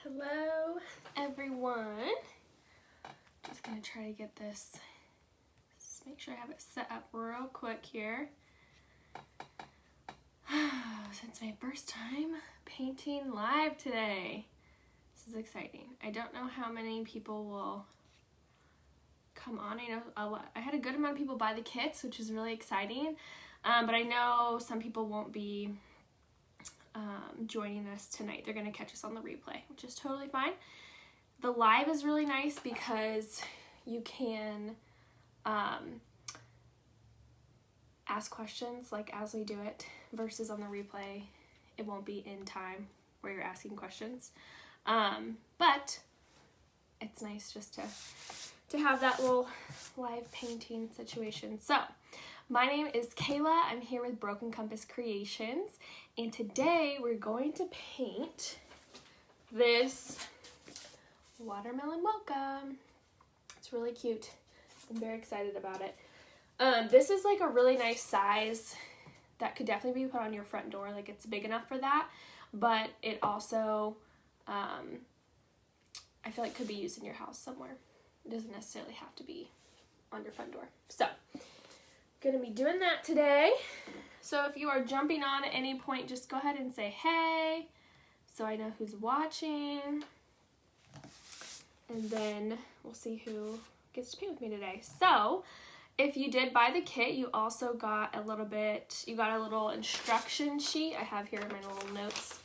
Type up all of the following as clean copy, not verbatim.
Hello, everyone. Just gonna try to get this, just make sure I have it set up real quick here. Since my first time painting live today. This is exciting. I don't know how many people will come on. I know I had a good amount of people buy the kits, which is really exciting. But I know some people won't be joining us tonight. They're going to catch us on the replay, which is totally fine. The live is really nice because you can ask questions like as we do it, versus on the replay it won't be in time where you're asking questions. But it's nice just to have that little live painting situation. So my name is Kayla. I'm here with Broken Compass Creations, and today we're going to paint this watermelon welcome. It's really cute. I'm very excited about it. This is like a really nice size that could definitely be put on your front door. Like, it's big enough for that, but it also I feel like could be used in your house somewhere. It doesn't necessarily have to be on your front door. So gonna be doing that today. So if you are jumping on at any point, just go ahead and say hey, so I know who's watching, and then we'll see who gets to paint with me today. So if you did buy the kit, you also got a little instruction sheet. I have here in my little notes.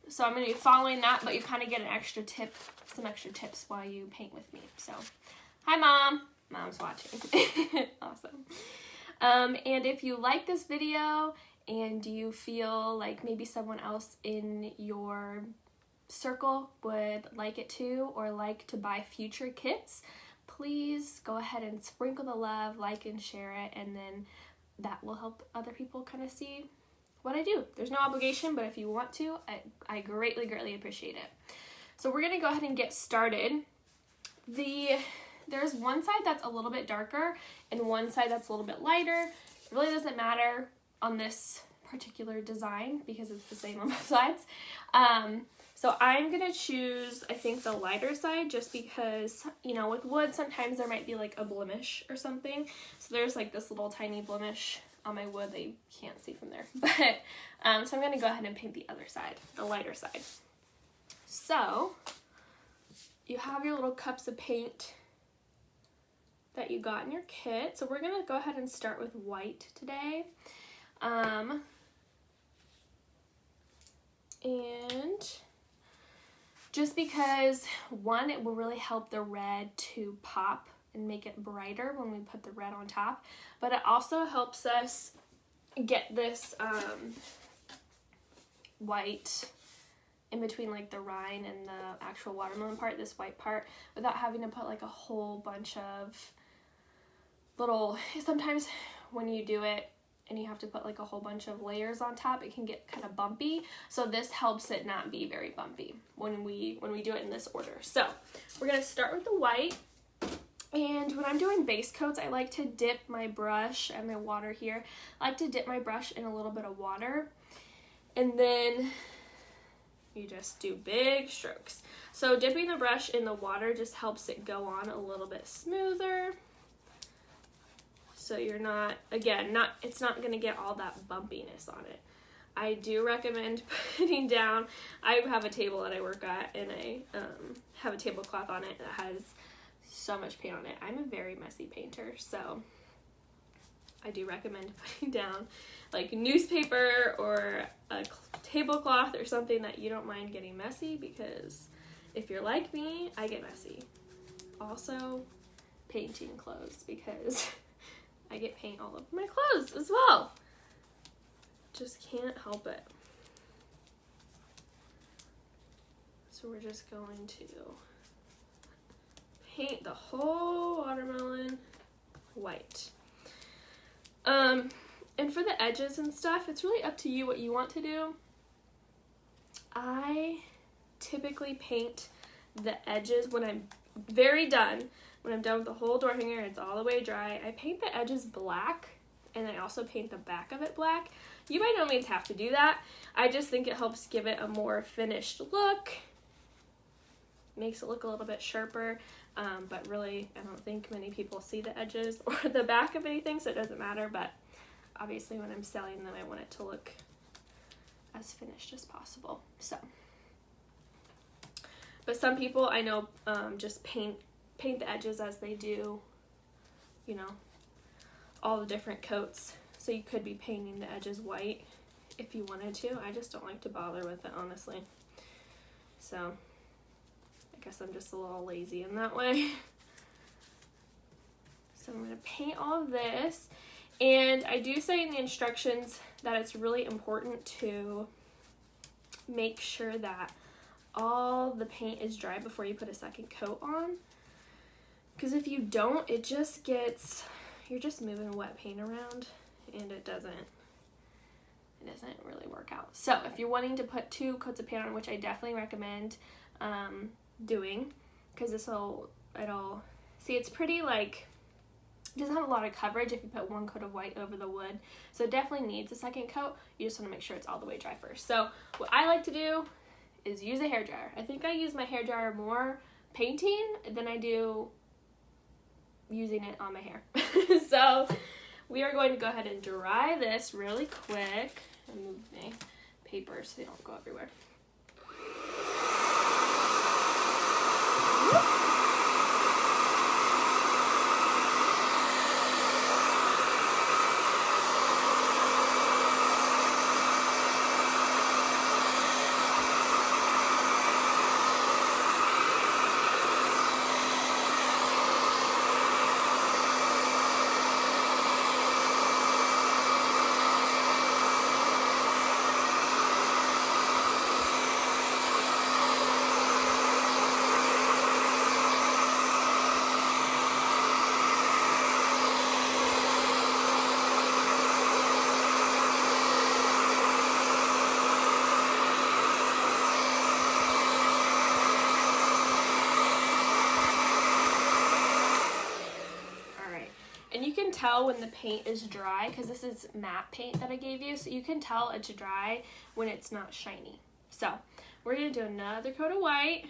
So I'm going to be following that, but you kind of get some extra tips while you paint with me. So, hi Mom. Mom's watching. Awesome. And if you like this video and you feel like maybe someone else in your circle would like it too, or like to buy future kits, please go ahead and sprinkle the love, like and share it, and then that will help other people kind of see what I do. There's no obligation, but if you want to, I greatly appreciate it. So we're gonna go ahead and get started. There's one side that's a little bit darker and one side that's a little bit lighter. It really doesn't matter on this particular design because it's the same on both sides. So I'm gonna choose, I think, the lighter side, just because, you know, with wood sometimes there might be like a blemish or something. So there's like this little tiny blemish on my wood that you can't see from there. But so I'm gonna go ahead and paint the other side, the lighter side. So you have your little cups of paint that you got in your kit. So we're gonna go ahead and start with white today. And just because, one, it will really help the red to pop and make it brighter when we put the red on top, but it also helps us get this white in between like the rind and the actual watermelon part, this white part, without having to put like a whole bunch of little, sometimes when you do it and you have to put like a whole bunch of layers on top, it can get kind of bumpy. So this helps it not be very bumpy when we do it in this order. So we're gonna start with the white. And when I'm doing base coats, I like to dip my brush and my water here. I like to dip my brush in a little bit of water, and then you just do big strokes. So dipping the brush in the water just helps it go on a little bit smoother. So you're not, again, it's not gonna get all that bumpiness on it. I do recommend putting down, I have a table that I work at, and I have a tablecloth on it that has so much paint on it. I'm a very messy painter, so I do recommend putting down like newspaper or a tablecloth or something that you don't mind getting messy, because if you're like me, I get messy. Also, painting clothes, because I get paint all over my clothes as well. Just can't help it. So we're just going to paint the whole watermelon white. And for the edges and stuff, it's really up to you what you want to do. I typically paint the edges when I'm done with the whole door hanger, it's all the way dry. I paint the edges black, and I also paint the back of it black. You by no means have to do that. I just think it helps give it a more finished look, makes it look a little bit sharper, but really I don't think many people see the edges or the back of anything, so it doesn't matter. But obviously when I'm selling them, I want it to look as finished as possible. So, but some people I know just paint the edges as they do, you know, all the different coats. So you could be painting the edges white if you wanted to. I just don't like to bother with it, honestly. So I guess I'm just a little lazy in that way. So I'm going to paint all of this. And I do say in the instructions that it's really important to make sure that all the paint is dry before you put a second coat on. Because if you don't, it just gets, you're just moving wet paint around and it doesn't really work out. So if you're wanting to put 2 coats of paint on, which I definitely recommend doing, because it'll, see, it's pretty like, it doesn't have a lot of coverage if you put 1 coat of white over the wood, so it definitely needs a second coat. You just want to make sure it's all the way dry first. So what I like to do is use a hairdryer. I think I use my hairdryer more painting than I do using it on my hair. So we are going to go ahead and dry this really quick and move my papers so they don't go everywhere. And you can tell when the paint is dry, because this is matte paint that I gave you, so you can tell it's dry when it's not shiny. So we're going to do another coat of white.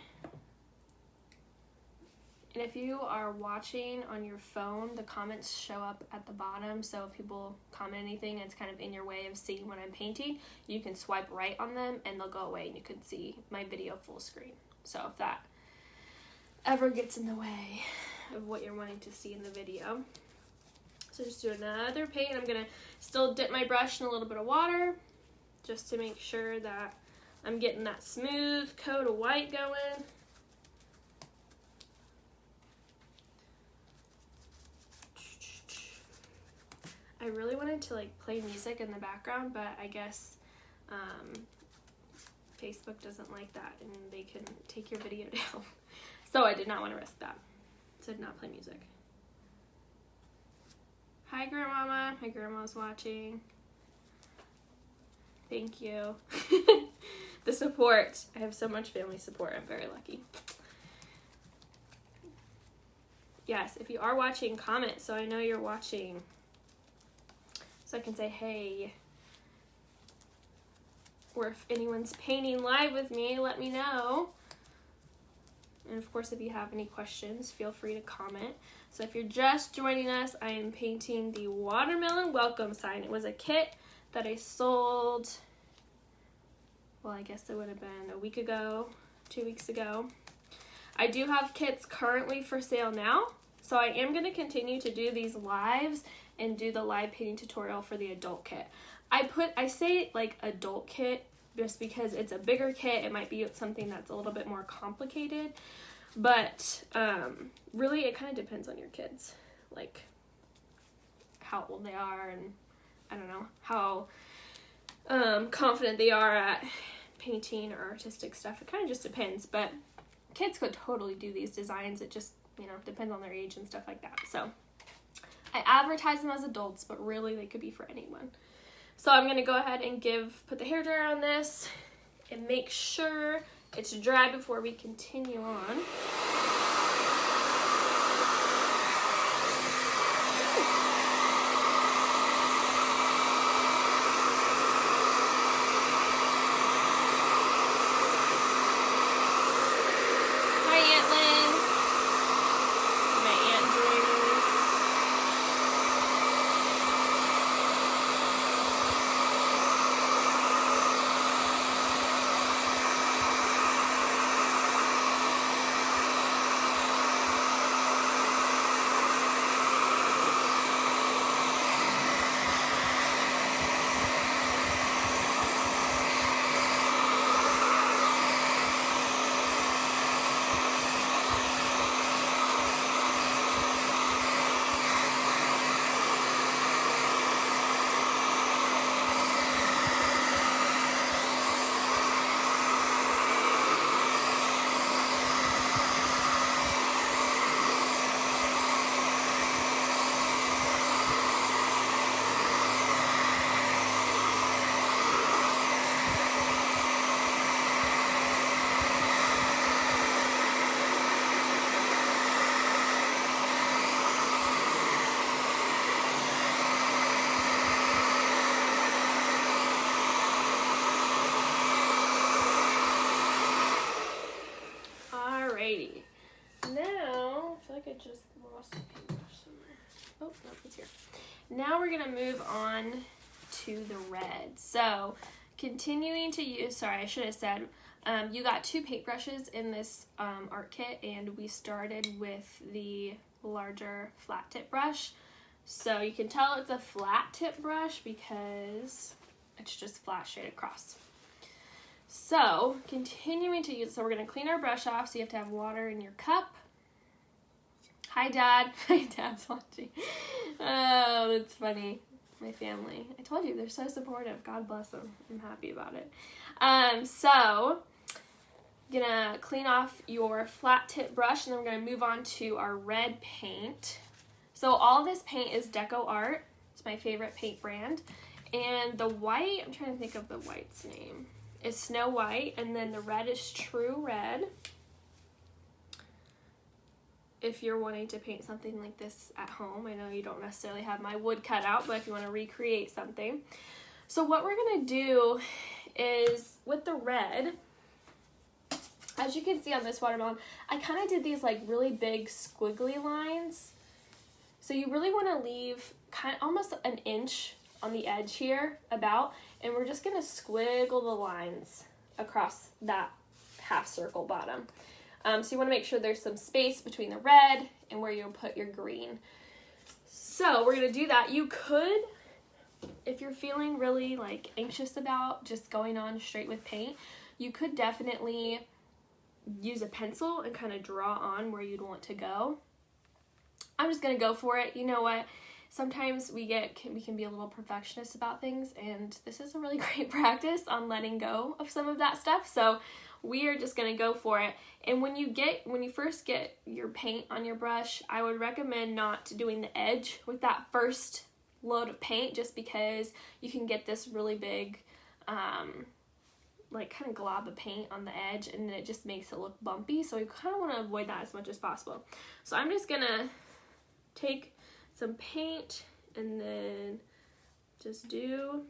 And if you are watching on your phone, the comments show up at the bottom, so if people comment anything it's kind of in your way of seeing what I'm painting, you can swipe right on them and they'll go away and you can see my video full screen. So if that ever gets in the way of what you're wanting to see in the video. So just do another paint. I'm going to still dip my brush in a little bit of water just to make sure that I'm getting that smooth coat of white going. I really wanted to like play music in the background, but I guess Facebook doesn't like that and they can take your video down. So I did not want to risk that. So I did not play music. Hi, Grandmama. My grandma's watching. Thank you. The support. I have so much family support. I'm very lucky. Yes, if you are watching, comment so I know you're watching. So I can say, hey. Or if anyone's painting live with me, let me know. And of course, if you have any questions, feel free to comment. So if you're just joining us, I am painting the watermelon welcome sign. It was a kit that I sold, well, I guess it would have been a week ago, 2 weeks ago. I do have kits currently for sale now. So I am going to continue to do these lives and do the live painting tutorial for the adult kit. I say like adult kit just because it's a bigger kit. It might be something that's a little bit more complicated, but really it kind of depends on your kids, like how old they are and I don't know how confident they are at painting or artistic stuff. It kind of just depends, but kids could totally do these designs. It just, you know, depends on their age and stuff like that. So I advertise them as adults, but really they could be for anyone. So I'm going to go ahead and put the hairdryer on this and make sure it's dry before we continue on. Hi just lost a paintbrush somewhere. Oh, no, it's here. Now we're gonna move on to the red. So continuing to use, sorry, I should have said, you got 2 paintbrushes in this art kit, and we started with the larger flat tip brush. So you can tell it's a flat tip brush because it's just flat straight across. So continuing to use, so we're gonna clean our brush off, so you have to have water in your cup. Hi, Dad. My dad's watching. Oh, that's funny. My family. I told you, they're so supportive. God bless them. I'm happy about it. So, gonna clean off your flat tip brush, and then we're gonna move on to our red paint. So all this paint is Deco Art. It's my favorite paint brand. And the white, I'm trying to think of the white's name, is Snow White, and then the red is True Red. If you're wanting to paint something like this at home, I know you don't necessarily have my wood cut out, but if you want to recreate something. So what we're going to do is, with the red, as you can see on this watermelon, I kind of did these like really big squiggly lines. So you really want to leave kind of almost an inch on the edge here about, and we're just going to squiggle the lines across that half circle bottom. So you want to make sure there's some space between the red and where you'll put your green. So we're going to do that. You could, if you're feeling really like anxious about just going on straight with paint, you could definitely use a pencil and kind of draw on where you'd want to go. I'm just going to go for it. You know what? Sometimes we can be a little perfectionist about things, and this is a really great practice on letting go of some of that stuff. So we are just going to go for it. And when you first get your paint on your brush, I would recommend not doing the edge with that first load of paint, just because you can get this really big like kind of glob of paint on the edge, and then it just makes it look bumpy. So you kind of want to avoid that as much as possible. So I'm just going to take some paint and then just do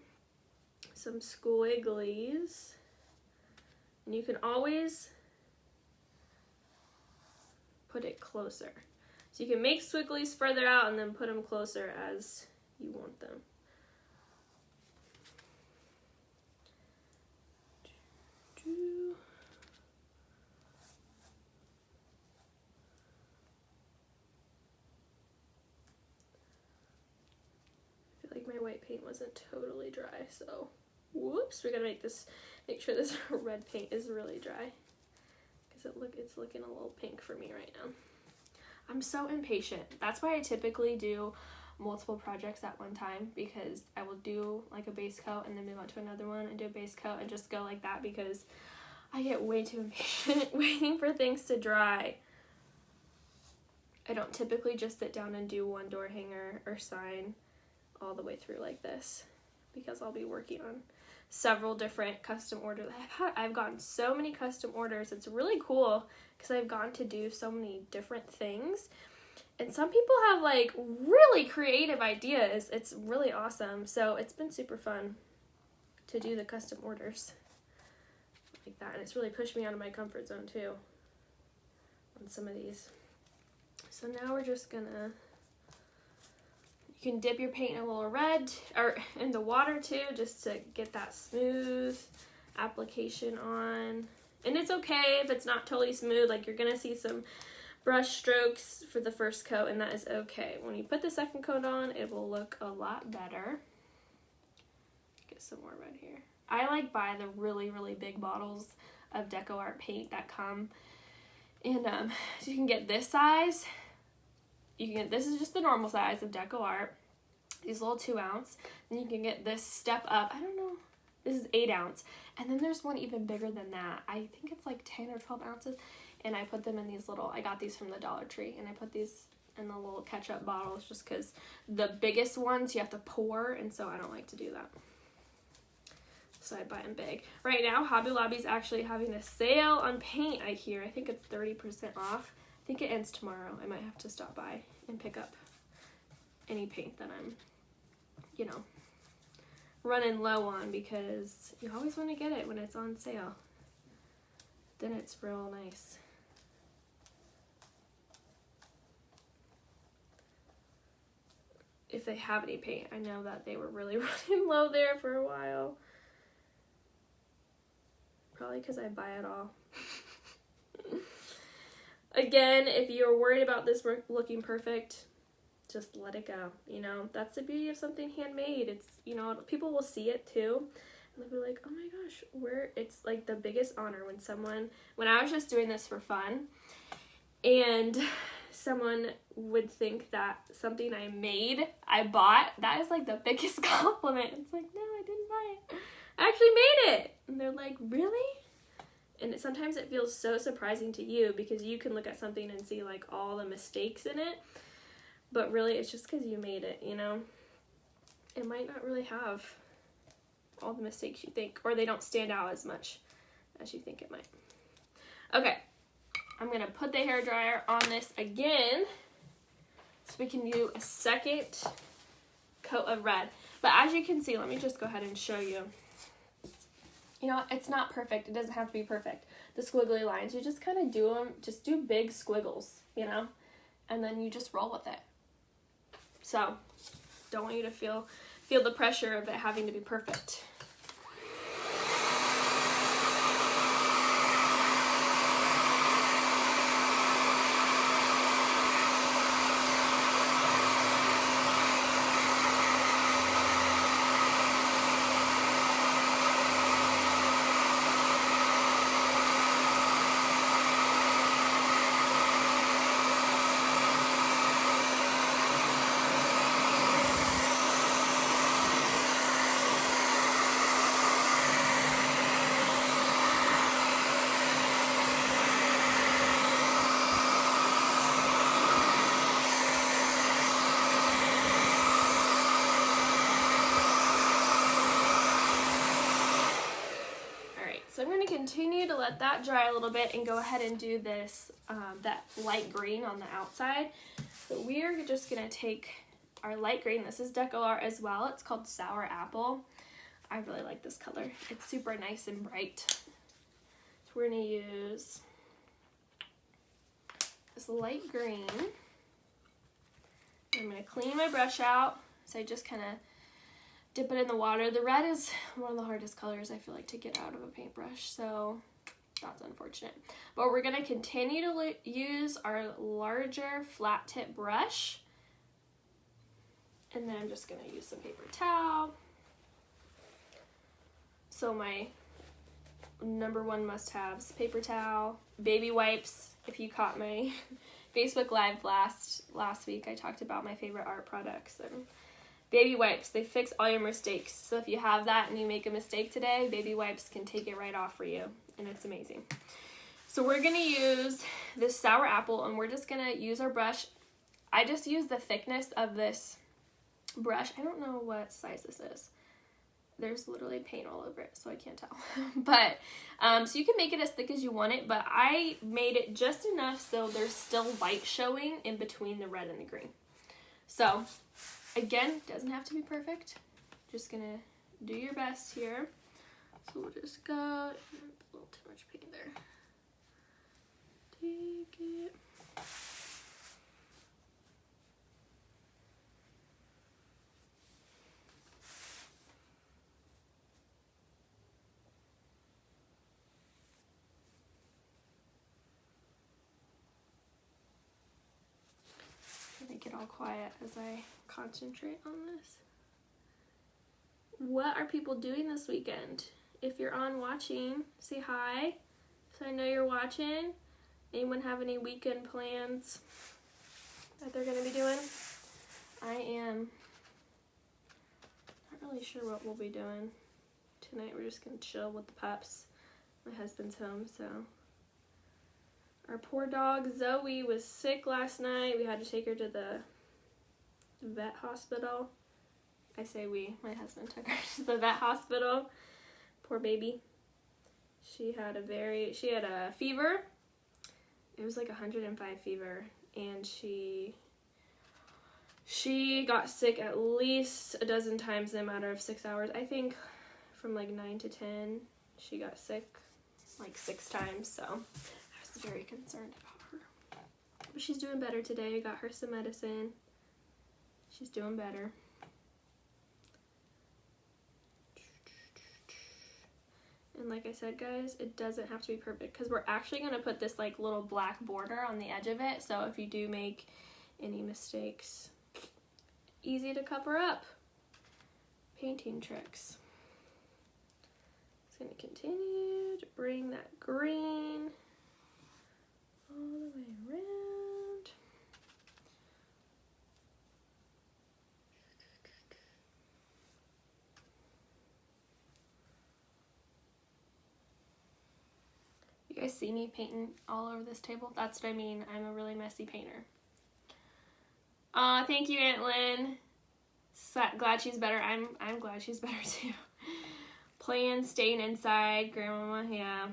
some squigglies. And you can always put it closer. So you can make squigglies further out and then put them closer as you want them. I feel like my white paint wasn't totally dry, so whoops, we're gonna make sure this red paint is really dry, because it's looking a little pink for me right now. I'm so impatient. That's why I typically do multiple projects at one time, because I will do like a base coat and then move on to another one and do a base coat and just go like that, because I get way too impatient waiting for things to dry. I don't typically just sit down and do one door hanger or sign all the way through like this, because I'll be working on several different custom orders. I've gotten so many custom orders. It's really cool because I've gotten to do so many different things, and some people have like really creative ideas. It's really awesome. So it's been super fun to do the custom orders like that, and it's really pushed me out of my comfort zone too on some of these. So now we're just gonna, you can dip your paint in a little red, or in the water too, just to get that smooth application on. And it's okay if it's not totally smooth, like you're gonna see some brush strokes for the first coat, and that is okay. When you put the second coat on, it will look a lot better. Get some more red here. I like buy the really, really big bottles of Deco Art paint that come in, so you can get this size. This is just the normal size of Deco Art, these little 2 ounce. Then you can get this step up, I don't know, this is 8 ounce. And then there's one even bigger than that. I think it's like 10 or 12 ounces. And I put them in these little, I got these from the Dollar Tree, and I put these in the little ketchup bottles just because the biggest ones you have to pour, and so I don't like to do that. So I buy them big. Right now, Hobby Lobby's actually having a sale on paint, I hear. I think it's 30% off. I think it ends tomorrow. I might have to stop by and pick up any paint that I'm, running low on, because you always want to get it when it's on sale. Then it's real nice. if they have any paint. I know that they were really running low there for a while. Probably because I buy it all. Again, if you're worried about this looking perfect, just let it go. You know, that's the beauty of something handmade. It's, you know, people will see it too. And they'll be like, oh my gosh, it's like the biggest honor when I was just doing this for fun and someone would think that something I bought, that is like the biggest compliment. It's like, no, I didn't buy it. I actually made it. And they're like, really? And sometimes it feels so surprising to you because you can look at something and see like all the mistakes in it. But really, it's just because you made it, you know? It might not really have all the mistakes you think, or they don't stand out as much as you think it might. Okay, I'm going to put the hairdryer on this again so we can do a second coat of red. But as you can see, let me just go ahead and show you. You know, it's not perfect. It doesn't have to be perfect. The squiggly lines, you just kind of do them, just do big squiggles, you know? And then you just roll with it. So, don't want you to feel the pressure of it having to be perfect. So I'm going to continue to let that dry a little bit and go ahead and do this, that light green on the outside. So we are just going to take our light green. This is Decolar as well. It's called Sour Apple. I really like this color. It's super nice and bright. So we're going to use this light green. I'm going to clean my brush out. So I just kind of dip it in the water. The red is one of the hardest colors I feel like to get out of a paintbrush, so that's unfortunate. But we're going to continue to use our larger flat tip brush, and then I'm just going to use some paper towel. So my number one must-haves: paper towel, baby wipes. If you caught my Facebook Live last week, I talked about my favorite art products. And baby wipes, they fix all your mistakes. So if you have that and you make a mistake today, baby wipes can take it right off for you, and it's amazing. So we're going to use this Sour Apple, and we're just going to use our brush. I just use the thickness of this brush. I don't know what size this is. There's literally paint all over it, so I can't tell. But, so you can make it as thick as you want it, but I made it just enough so there's still light showing in between the red and the green. So, again, doesn't have to be perfect. Just gonna do your best here. So we'll just go, a little too much paint there. Take it. Make it all quiet as I concentrate on this. What are people doing this weekend? If you're on watching, say hi, so I know you're watching. Anyone have any weekend plans that they're going to be doing? I am not really sure what we'll be doing. Tonight we're just going to chill with the pups. My husband's home, so. Our poor dog Zoe was sick last night. We had to take her to the vet hospital. I say we, my husband took her to the vet hospital. Poor baby. She had a fever. It was like 105 fever, and she got sick at least a dozen times in a matter of 6 hours. I think from like 9 to 10, she got sick like 6 times, so I was very concerned about her. But she's doing better today. I got her some medicine. She's doing better. And like I said, guys, it doesn't have to be perfect because we're actually going to put this like little black border on the edge of it. So if you do make any mistakes, easy to cover up. Painting tricks. It's going to continue to bring that green all the way around. You guys see me painting all over this table? That's what I mean. I'm a really messy painter. Thank you, Aunt Lynn. Glad she's better. I'm glad she's better too. Playing, staying inside, Grandmama, yeah.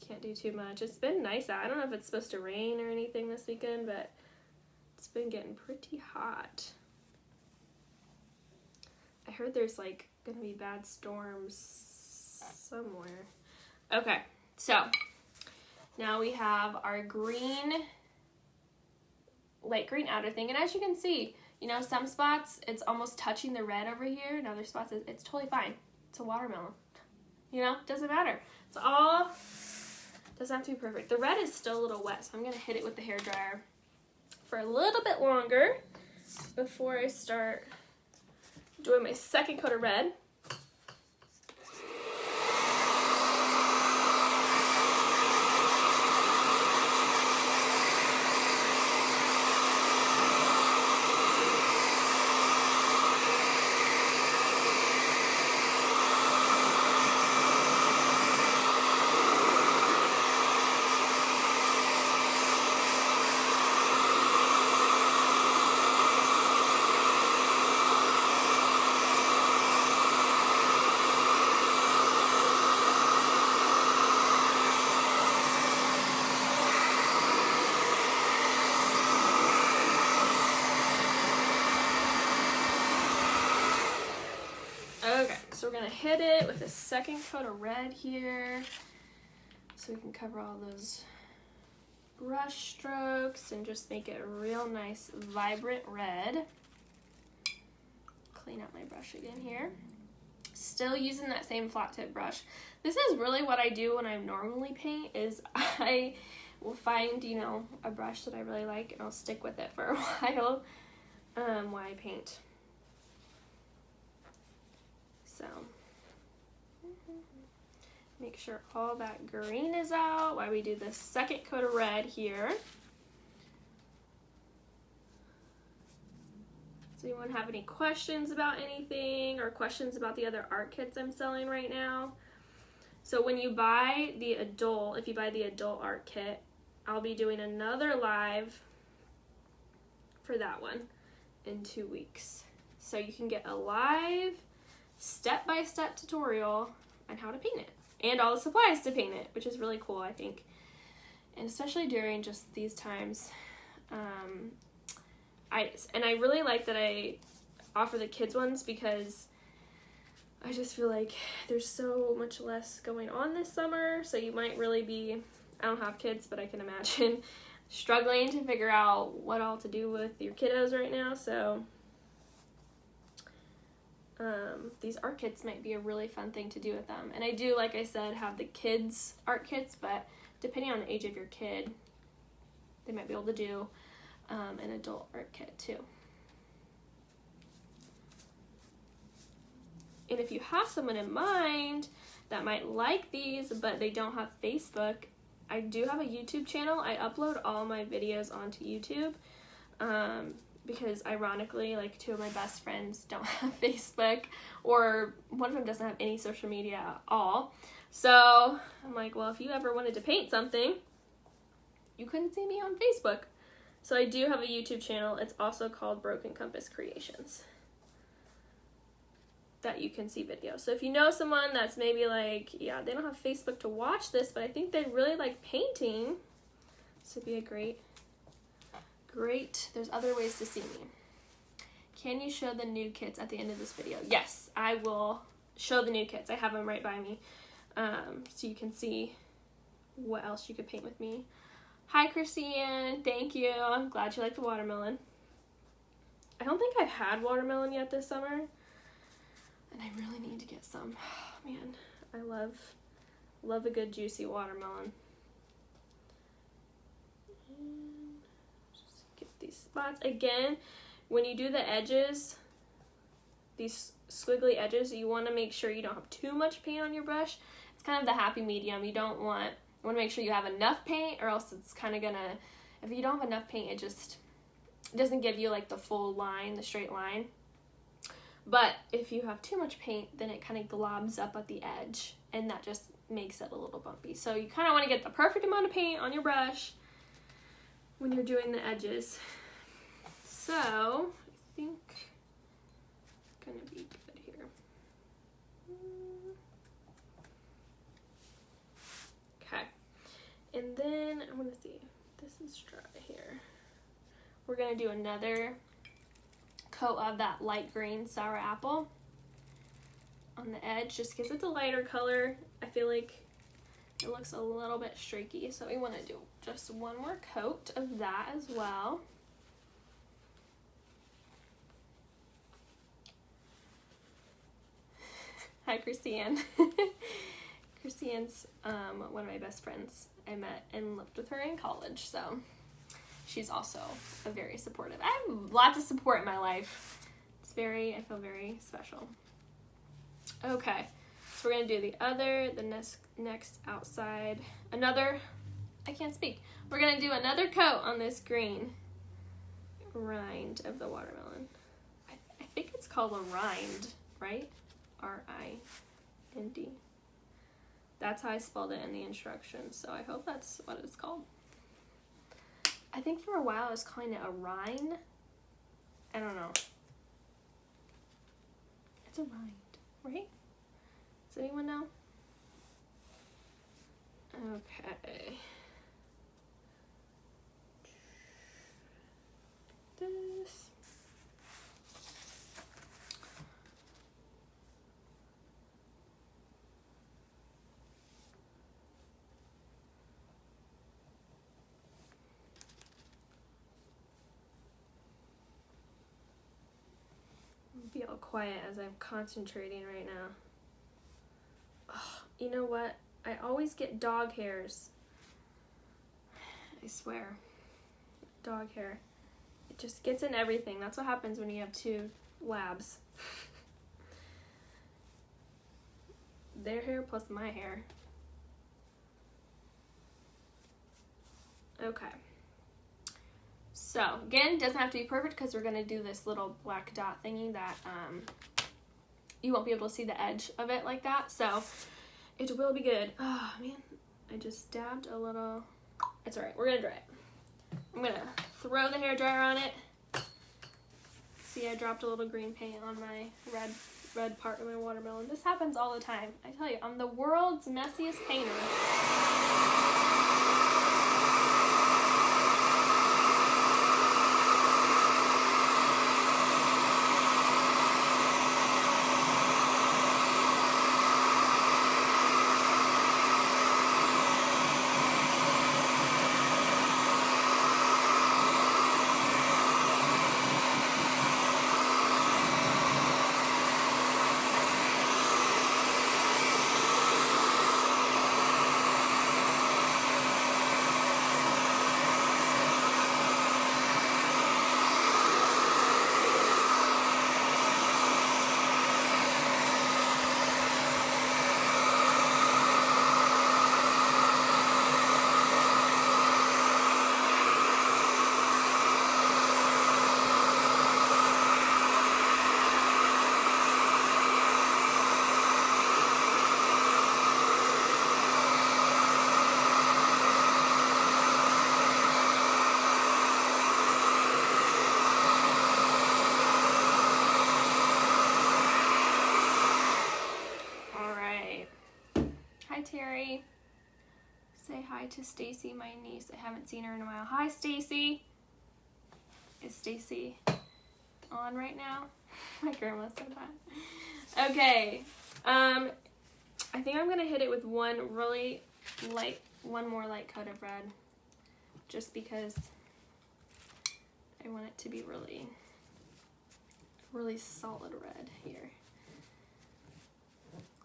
Can't do too much. It's been nice out. I don't know if it's supposed to rain or anything this weekend, but it's been getting pretty hot. I heard there's like gonna be bad storms somewhere. Okay, so now we have our green, light green outer thing, and as you can see, you know, some spots it's almost touching the red over here, and other spots it's totally fine. It's a watermelon. You know, doesn't matter. It's all, doesn't have to be perfect. The red is still a little wet, so I'm gonna hit it with the hairdryer for a little bit longer before I start doing my second coat of red. So we're gonna hit it with a second coat of red here so we can cover all those brush strokes and just make it a real nice vibrant red. Clean out my brush again here. Still using that same flat tip brush. This is really what I do when I normally paint, is I will find, you know, a brush that I really like and I'll stick with it for a while while I paint. So, make sure all that green is out while we do the second coat of red here. Does anyone have any questions about anything or questions about the other art kits I'm selling right now? So when you buy the adult, if you buy the adult art kit, I'll be doing another live for that one in 2 weeks. So you can get a live step-by-step tutorial on how to paint it and all the supplies to paint it, which is really cool, I think, and especially during just these times. I really like that I offer the kids ones because I just feel like there's so much less going on this summer, so you might really be, I don't have kids, but I can imagine struggling to figure out what all to do with your kiddos right now. So these art kits might be a really fun thing to do with them. And I do, like I said, have the kids art kits, but depending on the age of your kid, they might be able to do an adult art kit too. And if you have someone in mind that might like these, but they don't have Facebook, I do have a YouTube channel. I upload all my videos onto YouTube. Because ironically, like 2 of my best friends don't have Facebook, or one of them doesn't have any social media at all. So I'm like, well, if you ever wanted to paint something, you couldn't see me on Facebook. So I do have a YouTube channel. It's also called Broken Compass Creations, that you can see videos. So if you know someone that's maybe like, yeah, they don't have Facebook to watch this, but I think they really like painting, this would be a great, there's other ways to see me. Can you show the new kits at the end of this video? Yes, I will show the new kits. I have them right by me, so you can see what else you could paint with me. Hi, Christine. Thank you. I'm glad you like the watermelon. I don't think I've had watermelon yet this summer, and I really need to get some. Man, I love a good juicy watermelon. And just get these spots. Again, when you do the edges, these squiggly edges, you want to make sure you don't have too much paint on your brush. It's kind of the happy medium. You want to make sure you have enough paint, or else it's kind of gonna, if you don't have enough paint, it just doesn't give you like the full line, the straight line. But if you have too much paint, then it kind of globs up at the edge, and that just makes it a little bumpy. So you kind of want to get the perfect amount of paint on your brush when you're doing the edges. So I think it's gonna be good here. Okay, and then I want to see, this is dry here. We're gonna do another coat of that light green sour apple on the edge, just because it's a lighter color. I feel like it looks a little bit streaky, so we want to do just one more coat of that as well. Hi, Christiane. Christiane's one of my best friends. I met and lived with her in college, so she's also a very supportive. I have lots of support in my life. I feel very special. Okay, so we're gonna do the next outside, I can't speak. We're gonna do another coat on this green rind of the watermelon. I think it's called a rind, right? R-I-N-D. That's how I spelled it in the instructions, so I hope that's what it's called. I think for a while I was calling it a rind. I don't know. It's a rind, right? Does anyone know? Okay. This. Be all quiet as I'm concentrating right now. Oh, you know what? I always get dog hairs. I swear. Dog hair. It just gets in everything. That's what happens when you have two labs. Their hair plus my hair. Okay. So, again, doesn't have to be perfect because we're going to do this little black dot thingy that you won't be able to see the edge of it like that. So, it will be good. Oh, man. I just dabbed a little. It's alright. We're going to dry it. I'm going to throw the hairdryer on it. See, I dropped a little green paint on my red part of my watermelon. This happens all the time. I tell you, I'm the world's messiest painter. Terry. Say hi to Stacy, my niece. I haven't seen her in a while. Hi, Stacy. Is Stacy on right now? My grandma said that. Okay. I think I'm gonna hit it with one more light coat of red, just because I want it to be really really solid red here.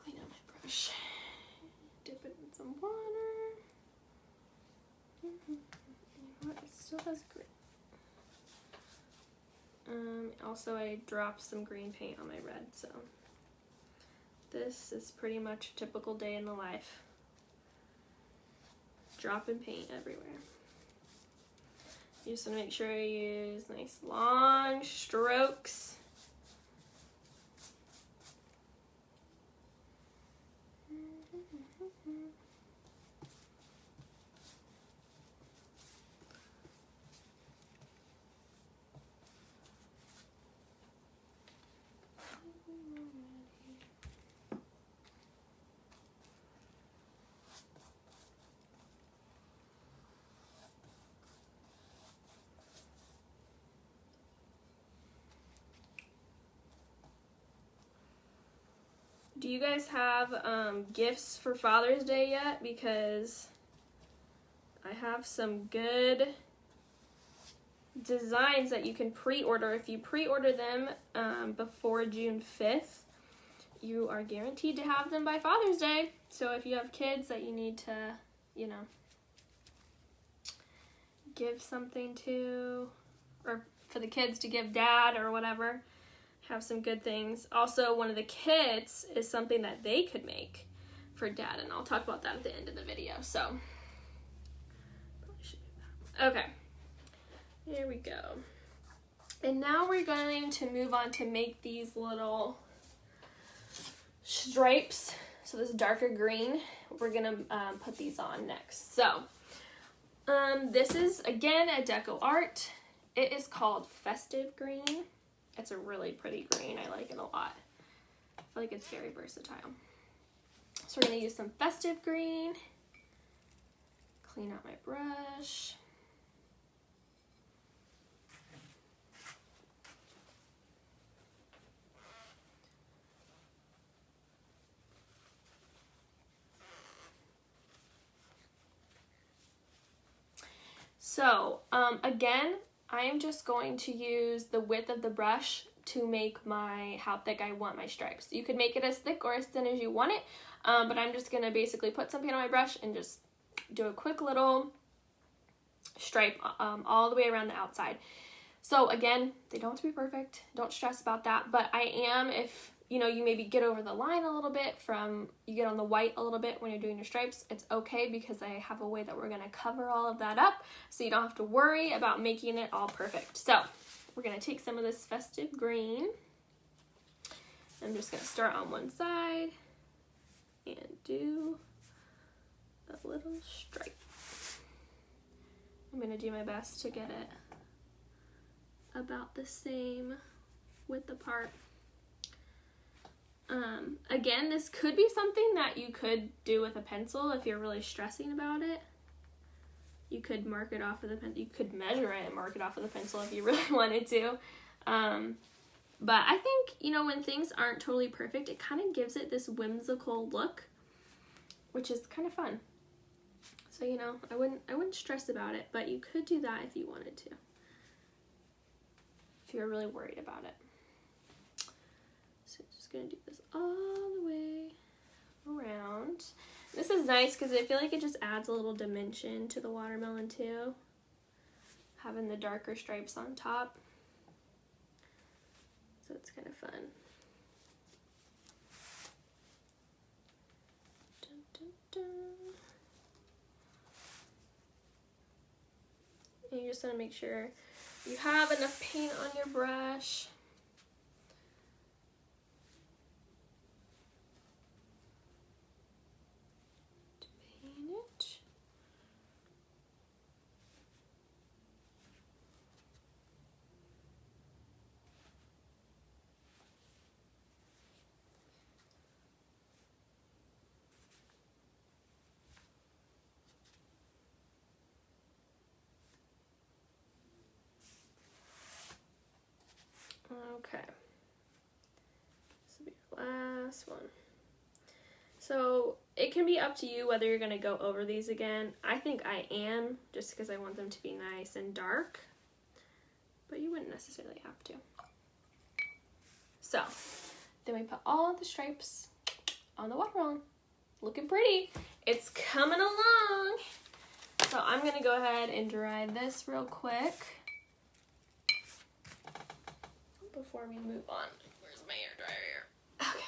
Clean out my brush. Dip it in some water. It still has green. Also, I dropped some green paint on my red, so this is pretty much a typical day in the life. Dropping paint everywhere. You just want to make sure you use nice long strokes. Do you guys have gifts for Father's Day yet? Because I have some good designs that you can pre-order. If you pre-order them before June 5th, you are guaranteed to have them by Father's Day. So if you have kids that you need to, you know, give something to, or for the kids to give dad or whatever, have some good things. Also, one of the kits is something that they could make for dad, and I'll talk about that at the end of the video. So, probably should do that. Okay, here we go. And now we're going to move on to make these little stripes. So this darker green, we're gonna put these on next. So, this is, again, a Deco Art. It is called Festive Green. It's a really pretty green. I like it a lot. I feel like it's very versatile. So we're going to use some Festive Green. Clean out my brush. So, again, I am just going to use the width of the brush to make how thick I want my stripes. You could make it as thick or as thin as you want it, but I'm just going to basically put something on my brush and just do a quick little stripe all the way around the outside. So again, they don't have to be perfect. Don't stress about that, but I am, if you know, you maybe get over the line a little bit you get on the white a little bit when you're doing your stripes, it's okay because I have a way that we're going to cover all of that up so you don't have to worry about making it all perfect. So we're going to take some of this Festive Green. I'm just going to start on one side and do a little stripe. I'm going to do my best to get it about the same width apart. Again, this could be something that you could do with a pencil if you're really stressing about it. You could mark it off with a pencil. You could measure it and mark it off with a pencil if you really wanted to. But I think, you know, when things aren't totally perfect, it kind of gives it this whimsical look, which is kind of fun. So, you know, I wouldn't stress about it, but you could do that if you wanted to, if you're really worried about it. So I'm just going to do this all the way around. This is nice because I feel like it just adds a little dimension to the watermelon too, having the darker stripes on top. So it's kind of fun. Dun, dun, dun. And you just want to make sure you have enough paint on your brush. Okay, this will be the last one. So it can be up to you whether you're going to go over these again. I think I am, just because I want them to be nice and dark, but you wouldn't necessarily have to. So then we put all the stripes on the watermelon. Looking pretty. It's coming along. So I'm gonna go ahead and dry this real quick before we move on. Where's my hair dryer here? Okay.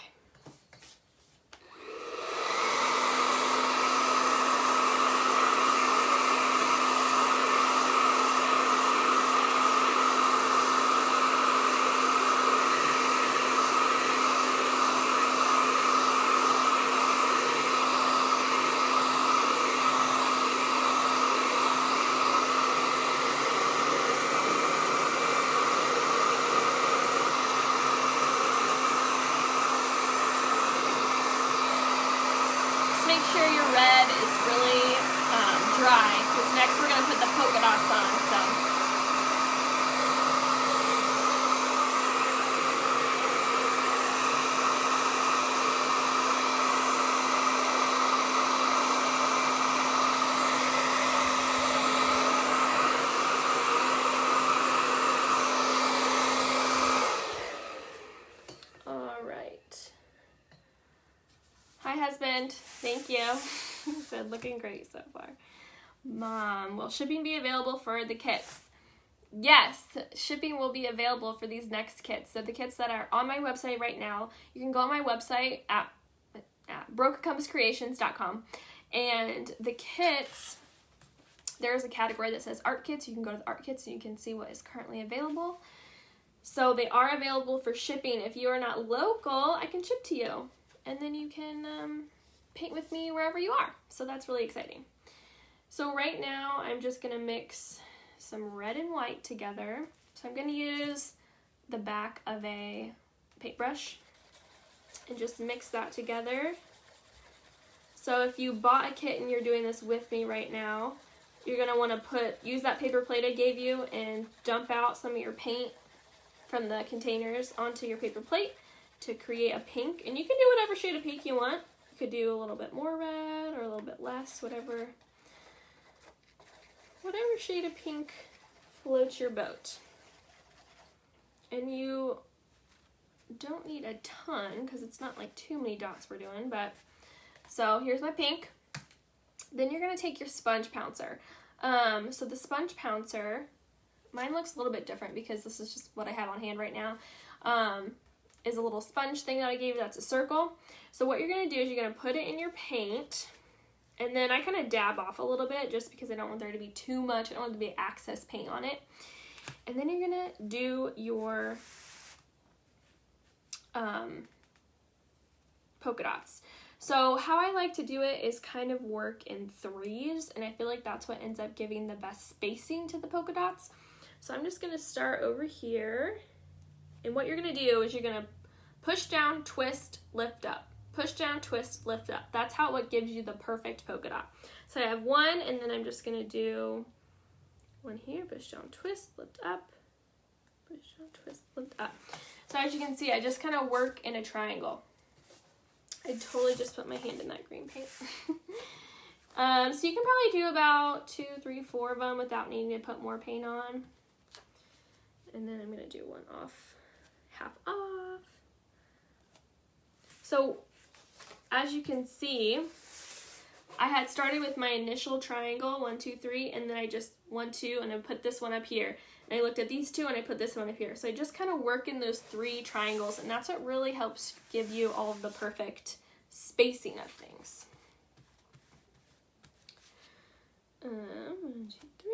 Make sure your red is really dry, because next we're going to put the polka dots on. All right. Hi, husband. Thank you. He said, looking great so far. Mom, will shipping be available for the kits? Yes, shipping will be available for these next kits. So the kits that are on my website right now, you can go on my website at brokencompasscreations.com, and the kits, there's a category that says art kits. You can go to the art kits and you can see what is currently available. So they are available for shipping. If you are not local, I can ship to you. And then you can paint with me wherever you are. So that's really exciting. So right now, I'm just going to mix some red and white together. So I'm going to use the back of a paintbrush and just mix that together. So if you bought a kit and you're doing this with me right now, you're going to want to use that paper plate I gave you and dump out some of your paint from the containers onto your paper plate to create a pink. And you can do whatever shade of pink you want. You could do a little bit more red or a little bit less, whatever shade of pink floats your boat. And you don't need a ton because it's not like too many dots we're doing, but so here's my pink. Then you're gonna take your sponge pouncer. So the sponge pouncer, mine looks a little bit different because this is just what I have on hand right now. Is a little sponge thing that I gave you that's a circle. So what you're going to do is you're going to put it in your paint, and then I kind of dab off a little bit just because I don't want there to be too much. I don't want there to be excess paint on it. And then you're going to do your polka dots. So how I like to do it is kind of work in threes, and I feel like that's what ends up giving the best spacing to the polka dots. So I'm just going to start over here. And what you're going to do is you're going to push down, twist, lift up. Push down, twist, lift up. That's how it gives you the perfect polka dot. So I have one, and then I'm just going to do one here. Push down, twist, lift up. Push down, twist, lift up. So as you can see, I just kind of work in a triangle. I totally just put my hand in that green paint. So you can probably do about 2, 3, 4 of them without needing to put more paint on. And then I'm going to do one half off. So as you can see, I had started with my initial triangle, 1, 2, 3, and then I just 1, 2, and I put this one up here. And I looked at these two and I put this one up here. So I just kind of work in those 3 triangles, and that's what really helps give you all of the perfect spacing of things. 1, 2, 3.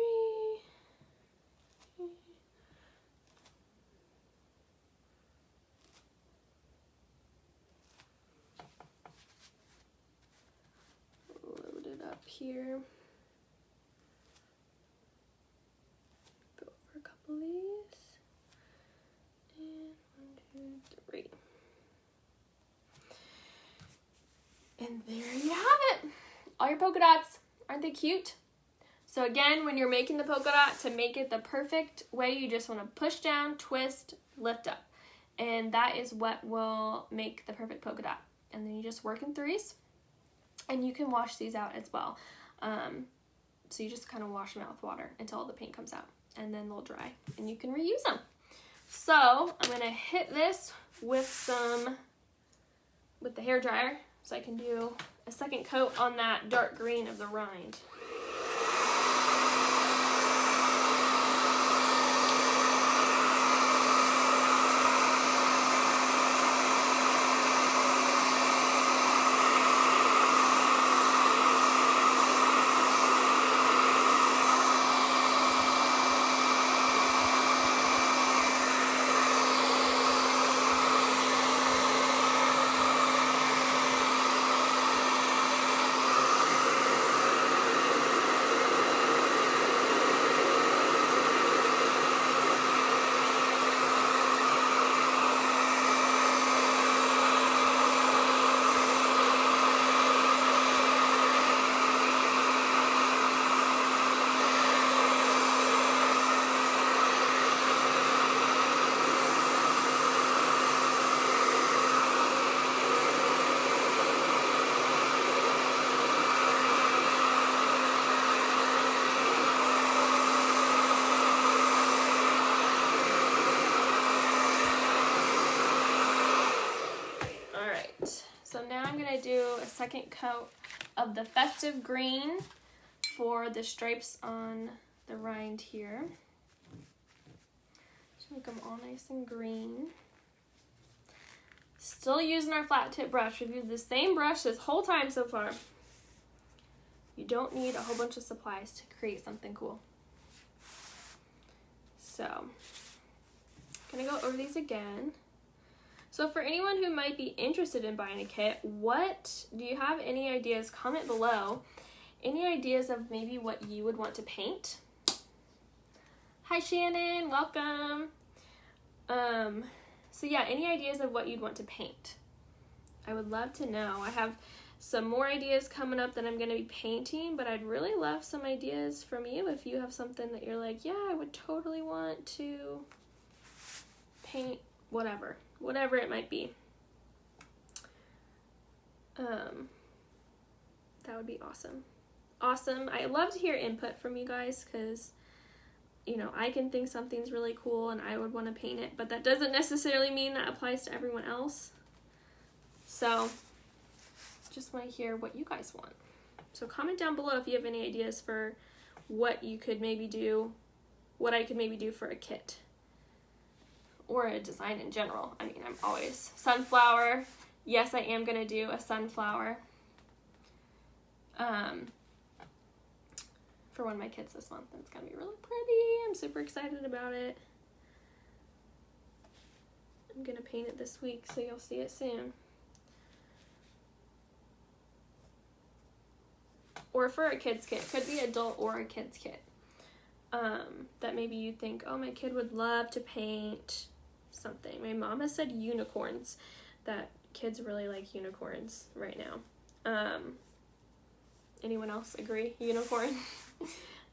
Load it up here. Go over a couple of these. And 1, 2, 3. And there you have it. All your polka dots. Aren't they cute? So again, when you're making the polka dot, to make it the perfect way, you just want to push down, twist, lift up. And that is what will make the perfect polka dot. And then you just work in threes. And you can wash these out as well. So you just kind of wash them out with water until all the paint comes out. And then they'll dry. And you can reuse them. So I'm gonna hit this with the hair dryer so I can do a second coat on that dark green of the rind. So now I'm going to do a second coat of the festive green for the stripes on the rind here. Just make them all nice and green. Still using our flat tip brush. We've used the same brush this whole time so far. You don't need a whole bunch of supplies to create something cool. So, I'm going to go over these again. So for anyone who might be interested in buying a kit, do you have any ideas? Comment below. Any ideas of maybe what you would want to paint? Hi Shannon, welcome. So yeah, any ideas of what you'd want to paint? I would love to know. I have some more ideas coming up that I'm going to be painting, but I'd really love some ideas from you if you have something that you're like, yeah, I would totally want to paint whatever it might be. That would be awesome. I love to hear input from you guys because, you know, I can think something's really cool and I would want to paint it, but that doesn't necessarily mean that applies to everyone else. So just want to hear what you guys want. So comment down below if you have any ideas for what you could maybe do, what I could maybe do for a kit. Or a design in general. I mean, I'm always sunflower. Yes, I am gonna do a sunflower for one of my kits this month. And it's gonna be really pretty. I'm super excited about it. I'm gonna paint it this week, so you'll see it soon. Or for a kid's kit. Could be adult or a kid's kit. That maybe you think, oh, my kid would love to paint something. My mom has said unicorns, that kids really like unicorns right now. Anyone else agree? Unicorn?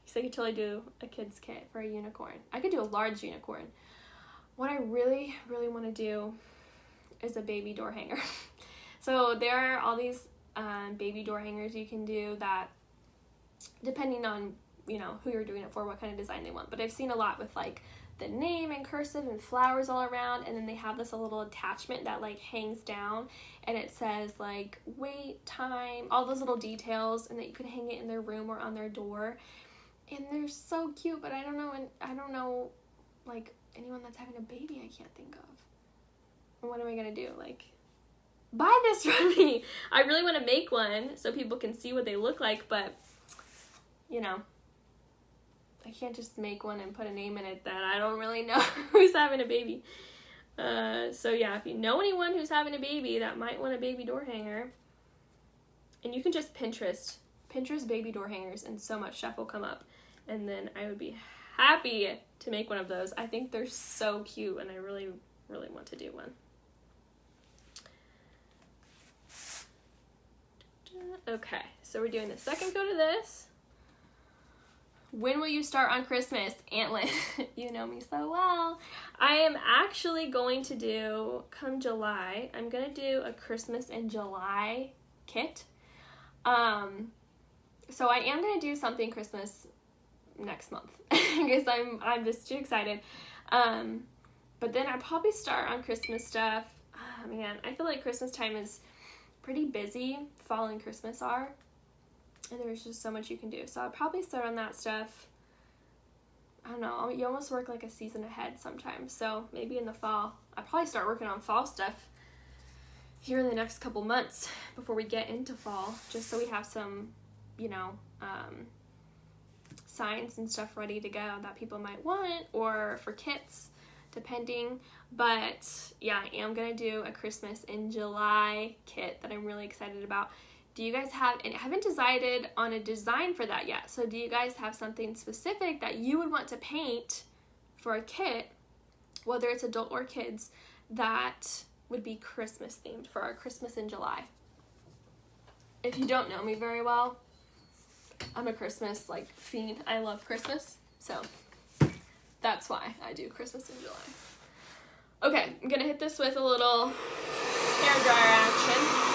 So I could totally do a kid's kit for a unicorn. I could do a large unicorn. What I really, really want to do is a baby door hanger. So there are all these baby door hangers you can do that, depending on, you know, who you're doing it for, what kind of design they want. But I've seen a lot with like the name in cursive and flowers all around, and then they have this little attachment that like hangs down and it says like wait time, all those little details, and that you can hang it in their room or on their door. And they're so cute, but I don't know like anyone that's having a baby I can't think of. And what am I gonna do? Like, buy this from me. I really want to make one so people can see what they look like, but you know, I can't just make one and put a name in it that I don't really know who's having a baby. So yeah, if you know anyone who's having a baby that might want a baby door hanger, and you can just Pinterest baby door hangers, and so much stuff will come up, and then I would be happy to make one of those. I think they're so cute, and I really, really want to do one. Okay, so we're doing the second coat of this. When will you start on Christmas? Aunt Lynn, you know me so well. I am actually going to do, come July, I'm going to do a Christmas in July kit. So I am going to do something Christmas next month because I'm just too excited. But then I'd probably start on Christmas stuff. Oh, man, I feel like Christmas time is pretty busy. Fall and Christmas are. And there's just so much you can do. So I'd probably start on that stuff. I don't know. You almost work like a season ahead sometimes. So maybe in the fall. I'd probably start working on fall stuff here in the next couple months before we get into fall. Just so we have some, you know, signs and stuff ready to go that people might want, or for kits, depending. But yeah, I am gonna do a Christmas in July kit that I'm really excited about. Do you guys have, and I haven't decided on a design for that yet, so do you guys have something specific that you would want to paint for a kit, whether it's adult or kids, that would be Christmas themed for our Christmas in July? If you don't know me very well, I'm a Christmas like fiend. I love Christmas, so that's why I do Christmas in July. Okay, I'm gonna hit this with a little hair dryer action.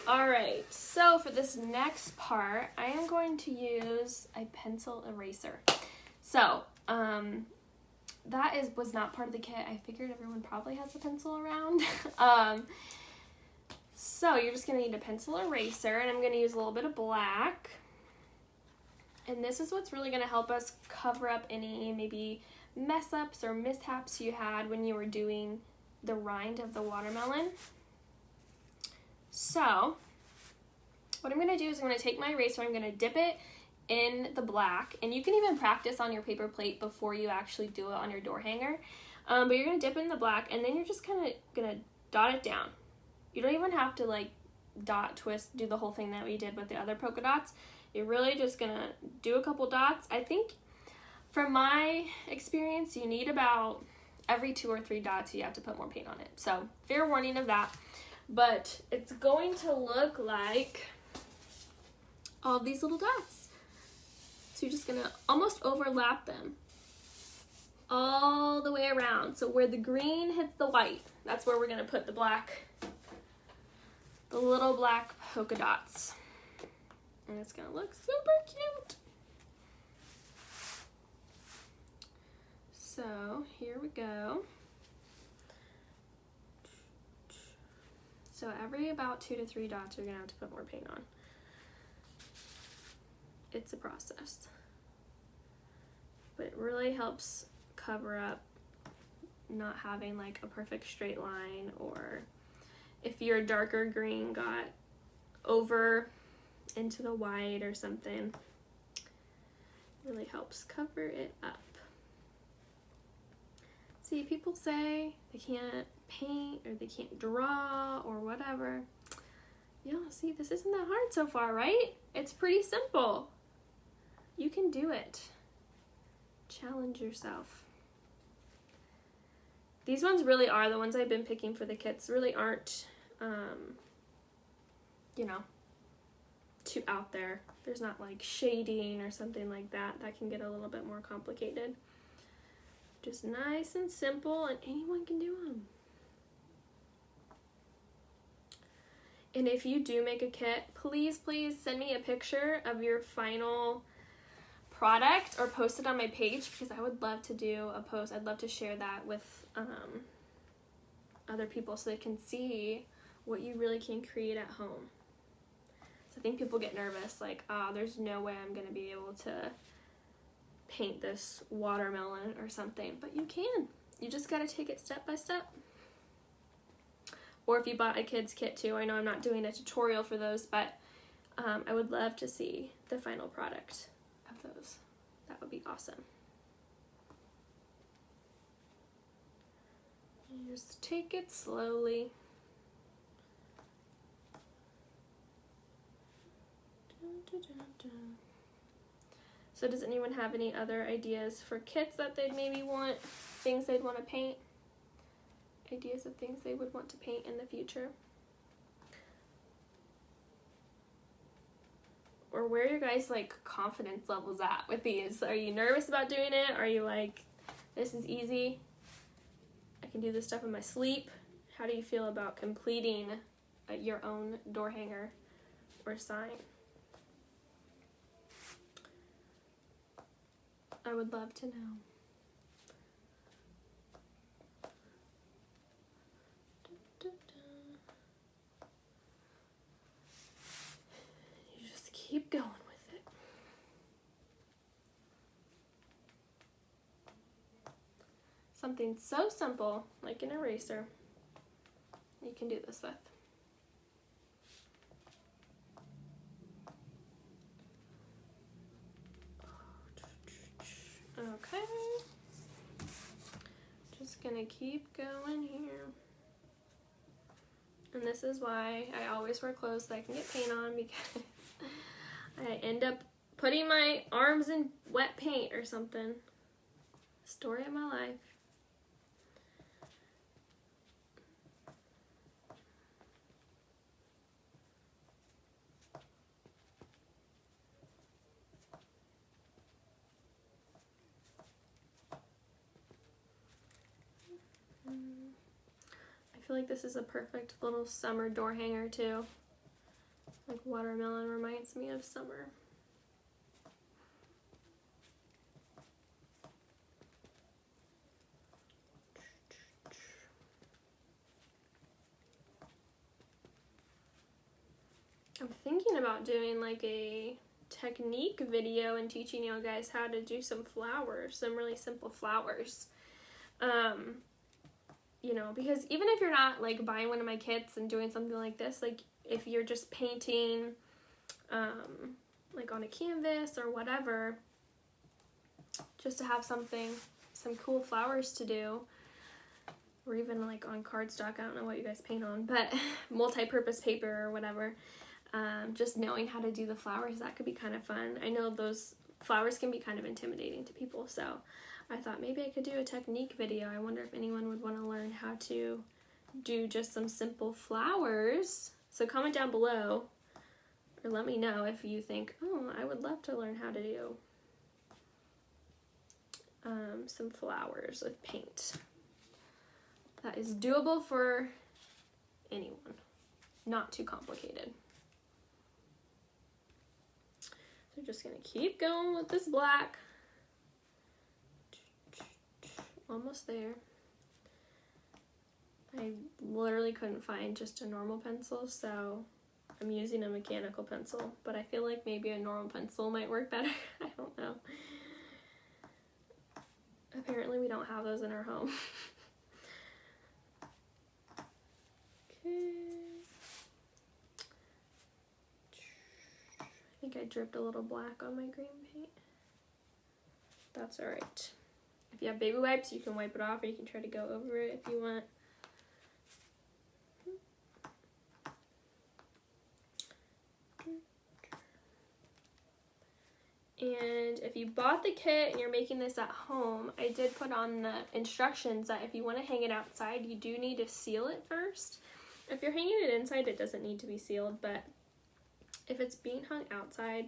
Alright, so for this next part, I am going to use a pencil eraser. So, that was not part of the kit. I figured everyone probably has a pencil around. So you're just going to need a pencil eraser, and I'm going to use a little bit of black. And this is what's really going to help us cover up any maybe mess-ups or mishaps you had when you were doing the rind of the watermelon. So, what I'm going to do is I'm going to take my eraser, I'm going to dip it in the black, and you can even practice on your paper plate before you actually do it on your door hanger. But you're going to dip it in the black, and then you're just kind of going to dot it down. You don't even have to like dot, twist, do the whole thing that we did with the other polka dots. You're really just going to do a couple dots. I think from my experience, you need about every 2 or 3 dots you have to put more paint on it. So fair warning of that. But it's going to look like all these little dots. So you're just going to almost overlap them all the way around. So where the green hits the white, that's where we're going to put the black, the little black polka dots. And it's going to look super cute. So here we go. So every about 2 to 3 dots, you're going to have to put more paint on. It's a process. But it really helps cover up not having like a perfect straight line, or if your darker green got over into the white or something, it really helps cover it up. See, people say they can't paint or they can't draw or whatever. Yeah, see, this isn't that hard so far, right? It's pretty simple. You can do it. Challenge yourself. These ones really are, the ones I've been picking for the kits really aren't, you know, too out there. There's not like shading or something like that. That can get a little bit more complicated. Just nice and simple, and anyone can do them. And if you do make a kit, please send me a picture of your final product or post it on my page, because I would love to do a post. I'd love to share that with other people so they can see what you really can create at home. So I think people get nervous, like, there's no way I'm going to be able to paint this watermelon or something, but you can. You just got to take it step by step. or if you bought a kid's kit too. I know I'm not doing a tutorial for those, but I would love to see the final product of those. That would be awesome. Just take it slowly. Dun, dun, dun, dun. So does anyone have any other ideas for kits that they'd maybe want, things they'd want to paint? Ideas of things they would want to paint in the future? Or where are your guys like confidence levels at with these? Are you nervous about doing it? Are you like, this is easy, I can do this stuff in my sleep? How do you feel about completing your own door hanger or sign? I would love to know. You just keep going with it. Something so simple, like an eraser, you can do this with. Okay, just gonna keep going here. And this is why I always wear clothes that I can get paint on, because I end up putting my arms in wet paint or something. Story of my life. I feel like this is a perfect little summer door hanger too. Like watermelon reminds me of summer. I'm thinking about doing like a technique video and teaching you guys how to do some flowers, some really simple flowers. You know, because even if you're not like buying one of my kits and doing something like this, like if you're just painting like on a canvas or whatever, just to have something, some cool flowers to do, or even like on cardstock, I don't know what you guys paint on, but multi-purpose paper or whatever, just knowing how to do the flowers, that could be kind of fun. I know those flowers can be kind of intimidating to people, so I thought maybe I could do a technique video. I wonder if anyone would want to learn how to do just some simple flowers. So comment down below, or let me know if you think, oh, I would love to learn how to do some flowers with paint. That is doable for anyone, not too complicated. So just gonna keep going with this black. Almost there. I literally couldn't find just a normal pencil, so I'm using a mechanical pencil, but I feel like maybe a normal pencil might work better. I don't know. Apparently we don't have those in our home. Okay. I think I dripped a little black on my green paint. That's alright. If you have baby wipes, you can wipe it off, or you can try to go over it if you want. And if you bought the kit and you're making this at home, I did put on the instructions that if you want to hang it outside, you do need to seal it first. If you're hanging it inside, it doesn't need to be sealed, but if it's being hung outside,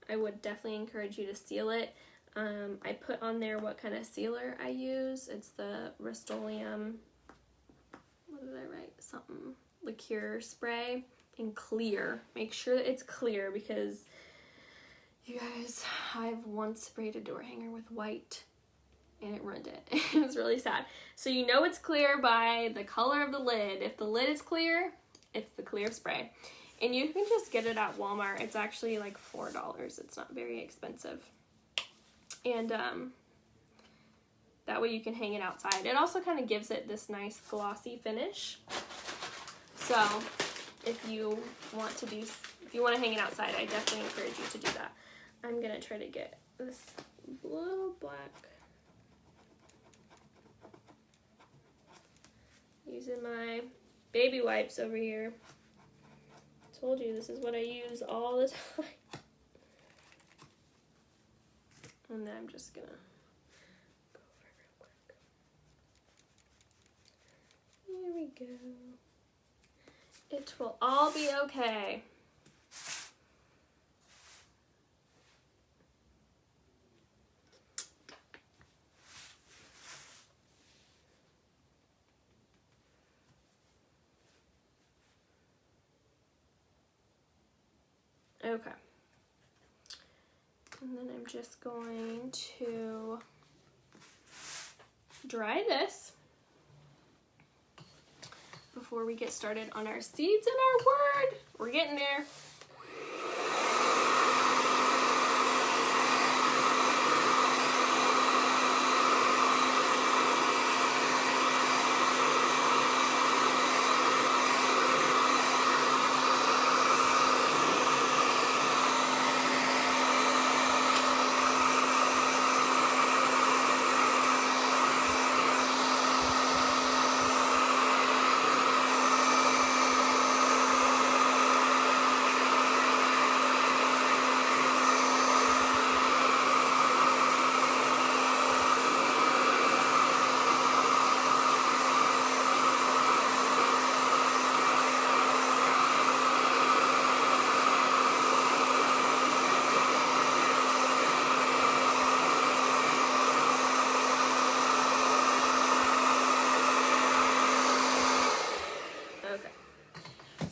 I would definitely encourage you to seal it. I put on there what kind of sealer I use. It's the Rust-Oleum, what did I write? Something, liqueur spray, and clear. Make sure that it's clear, because you guys, I've once sprayed a door hanger with white and it ruined it. It was really sad. So you know it's clear by the color of the lid. If the lid is clear, it's the clear spray. And you can just get it at Walmart. It's actually like $4. It's not very expensive. And that way you can hang it outside. It also kind of gives it this nice glossy finish. So if you want to hang it outside, I definitely encourage you to do that. I'm gonna try to get this little black, using my baby wipes over here. Told you this is what I use all the time. And then I'm just gonna go over real quick. Here we go. It will all be okay. Okay. And then I'm just going to dry this before we get started on our seeds and our word. We're getting there.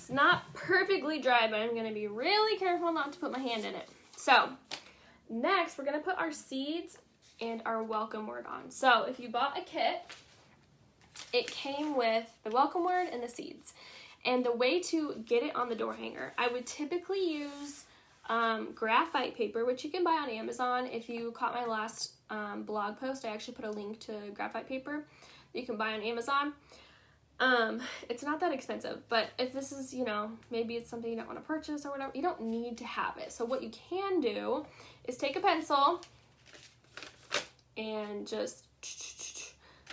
Not perfectly dry, but I'm going to be really careful not to put my hand in it. So next we're going to put our seeds and our welcome word on. So if you bought a kit, it came with the welcome word and the seeds. And the way to get it on the door hanger, I would typically use graphite paper, which you can buy on Amazon. If you caught my last blog post, I actually put a link to graphite paper that you can buy on Amazon. It's not that expensive, but if this is, maybe it's something you don't want to purchase or whatever, you don't need to have it. So what you can do is take a pencil and just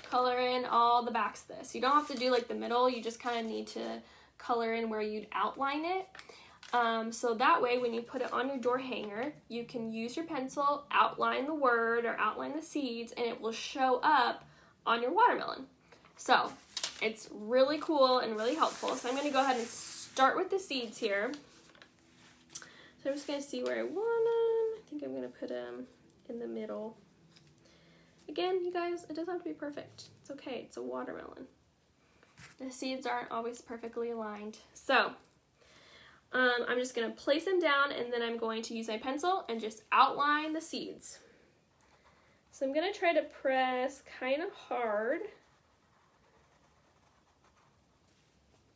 color in all the backs of this. You don't have to do like the middle, you just kind of need to color in where you'd outline it. So that way when you put it on your door hanger, you can use your pencil, outline the word or outline the seeds, and it will show up on your watermelon. So it's really cool and really helpful. So I'm going to go ahead and start with the seeds here. So I'm just going to see where I want them. I think I'm going to put them in the middle. Again, you guys, it doesn't have to be perfect. It's okay. It's a watermelon. The seeds aren't always perfectly aligned. So I'm just going to place them down, and then I'm going to use my pencil and just outline the seeds. So I'm going to try to press kind of hard,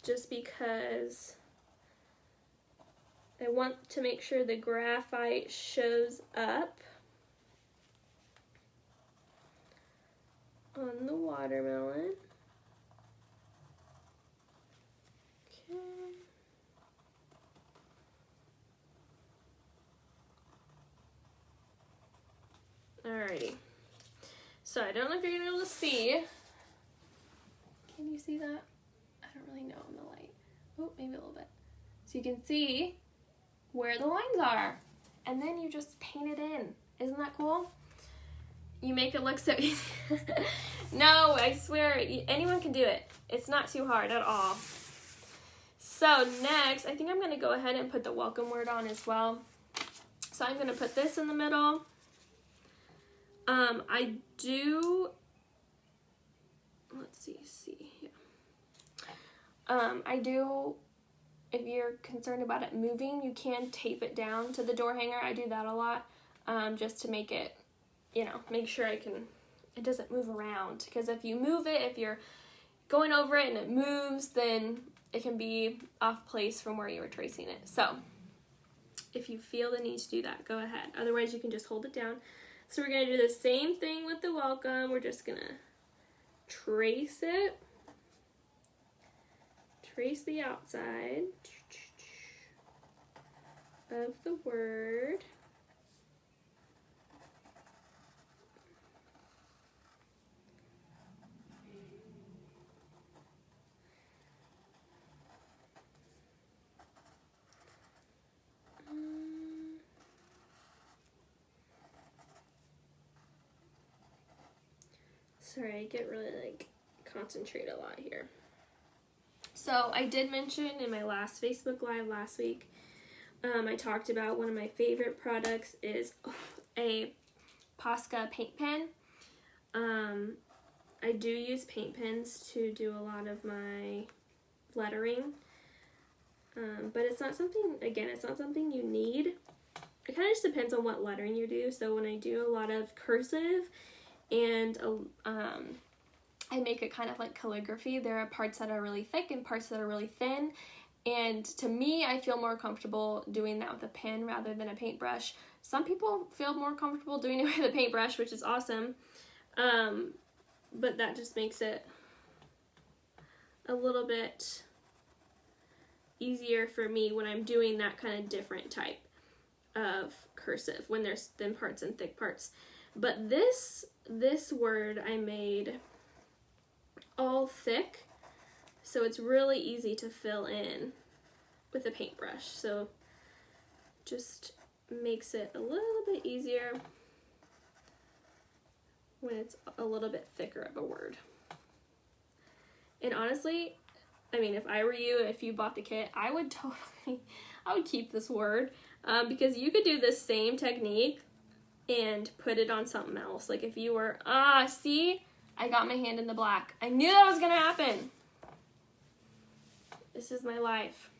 just because I want to make sure the graphite shows up on the watermelon. Okay. Alrighty. So I don't know if you're gonna be able to see. Can you see that? I don't really know in the light. Oh, maybe a little bit. So you can see where the lines are. And then you just paint it in. Isn't that cool? You make it look so easy. No, I swear, anyone can do it. It's not too hard at all. So next, I think I'm going to go ahead and put the welcome word on as well. So I'm going to put this in the middle. If you're concerned about it moving, you can tape it down to the door hanger. I do that a lot, just to make it, make sure it doesn't move around. Because if you move it, if you're going over it and it moves, then it can be off place from where you were tracing it. So if you feel the need to do that, go ahead. Otherwise, you can just hold it down. So we're going to do the same thing with the welcome. We're just going to trace it. trace the outside of the word. Sorry, I get really concentrate a lot here. So I did mention in my last Facebook Live last week, I talked about one of my favorite products is a Posca paint pen. I do use paint pens to do a lot of my lettering, but it's not something, again, it's not something you need. It kind of just depends on what lettering you do. So when I do a lot of cursive and I make it kind of like calligraphy, there are parts that are really thick and parts that are really thin. And to me, I feel more comfortable doing that with a pen rather than a paintbrush. Some people feel more comfortable doing it with a paintbrush, which is awesome. But that just makes it a little bit easier for me when I'm doing that kind of different type of cursive, when there's thin parts and thick parts. But this word I made all thick, so it's really easy to fill in with a paintbrush. So just makes it a little bit easier when it's a little bit thicker of a word. And honestly, I mean, if I were you, if you bought the kit, I would keep this word, because you could do this same technique and put it on something else. Like if you were, see, I got my hand in the black. I knew that was gonna happen. This is my life.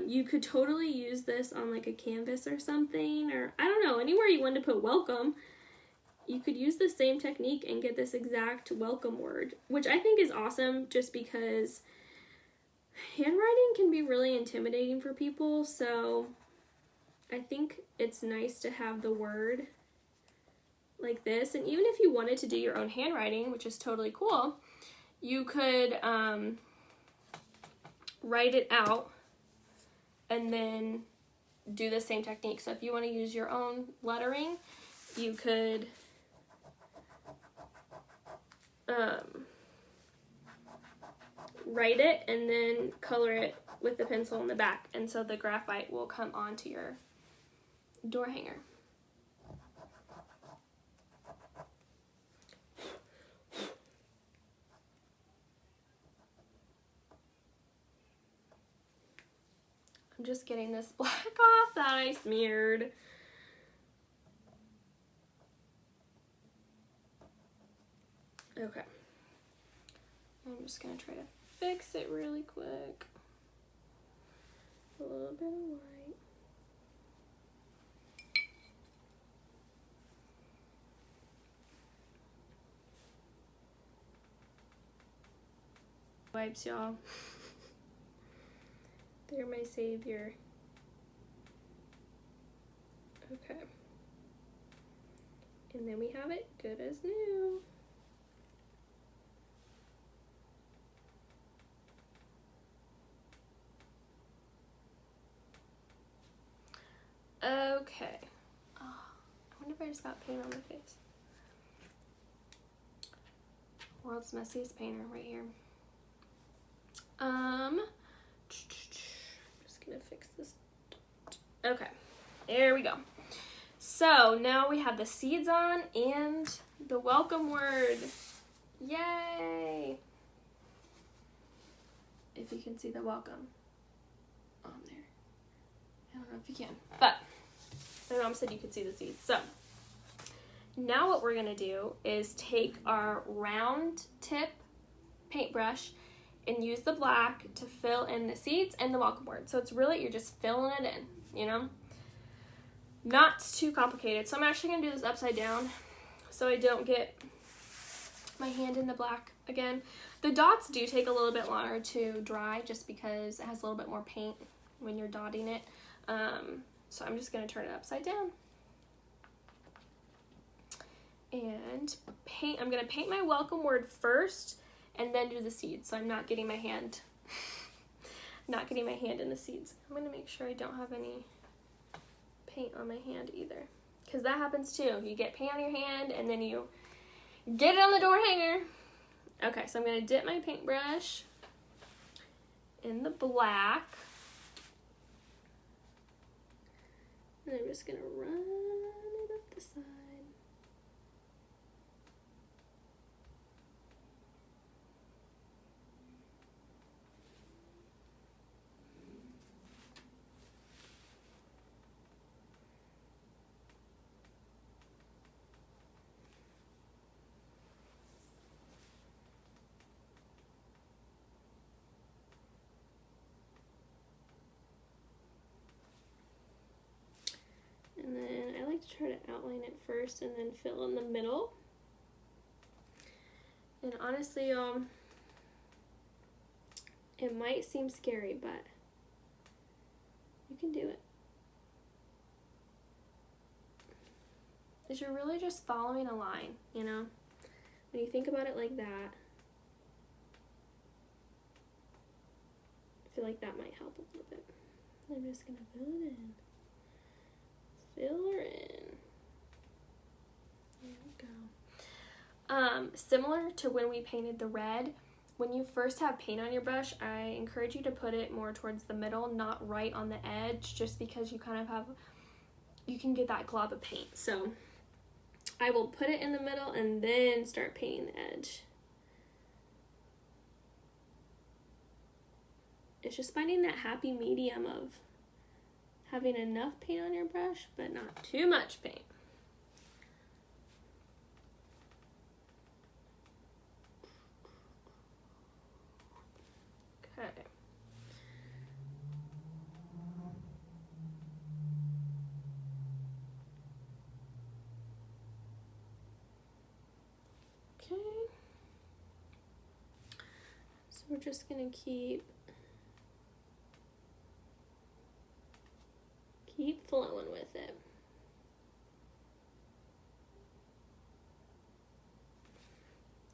You could totally use this on like a canvas or something, or I don't know, anywhere you want to put welcome. You could use the same technique and get this exact welcome word, which I think is awesome just because handwriting can be really intimidating for people. So I think it's nice to have the word like this. And even if you wanted to do your own handwriting, which is totally cool, you could write it out and then do the same technique. So if you want to use your own lettering, you could write it and then color it with the pencil in the back, and so the graphite will come onto your door hanger. I'm just getting this black off that I smeared. Okay. I'm just gonna try to fix it really quick. A little bit of white. Wipes, y'all. They're my savior. Okay. And then we have it good as new. Okay. Oh, I wonder if I just got paint on my face. World's messiest painter right here. I'm just gonna fix this. Okay, there we go. So now we have the seeds on and the welcome word. Yay! If you can see the welcome on there. I don't know if you can, but my mom said you could see the seeds. So now what we're gonna do is take our round tip paintbrush and use the black to fill in the seeds and the welcome word. So it's really, you're just filling it in, you know? Not too complicated. So I'm actually gonna do this upside down so I don't get my hand in the black again. The dots do take a little bit longer to dry just because it has a little bit more paint when you're dotting it. So I'm just gonna turn it upside down. And I'm gonna paint my welcome word first, and then do the seeds. So I'm not getting my hand, not getting my hand in the seeds. I'm gonna make sure I don't have any paint on my hand either, because that happens too. You get paint on your hand and then you get it on the door hanger. Okay, so I'm gonna dip my paintbrush in the black. And I'm just gonna run it up the side. And then I like to try to outline it first and then fill in the middle. And honestly, it might seem scary, but you can do it. Because you're really just following a line, you know? When you think about it like that, I feel like that might help a little bit. I'm just gonna fill it in. Fill her in. There we go. Similar to when we painted the red, when you first have paint on your brush, I encourage you to put it more towards the middle, not right on the edge, just because you kind of have, you can get that glob of paint. So I will put it in the middle and then start painting the edge. It's just finding that happy medium of having enough paint on your brush, but not too much paint. Okay. Okay. So we're just gonna keep flowing with it.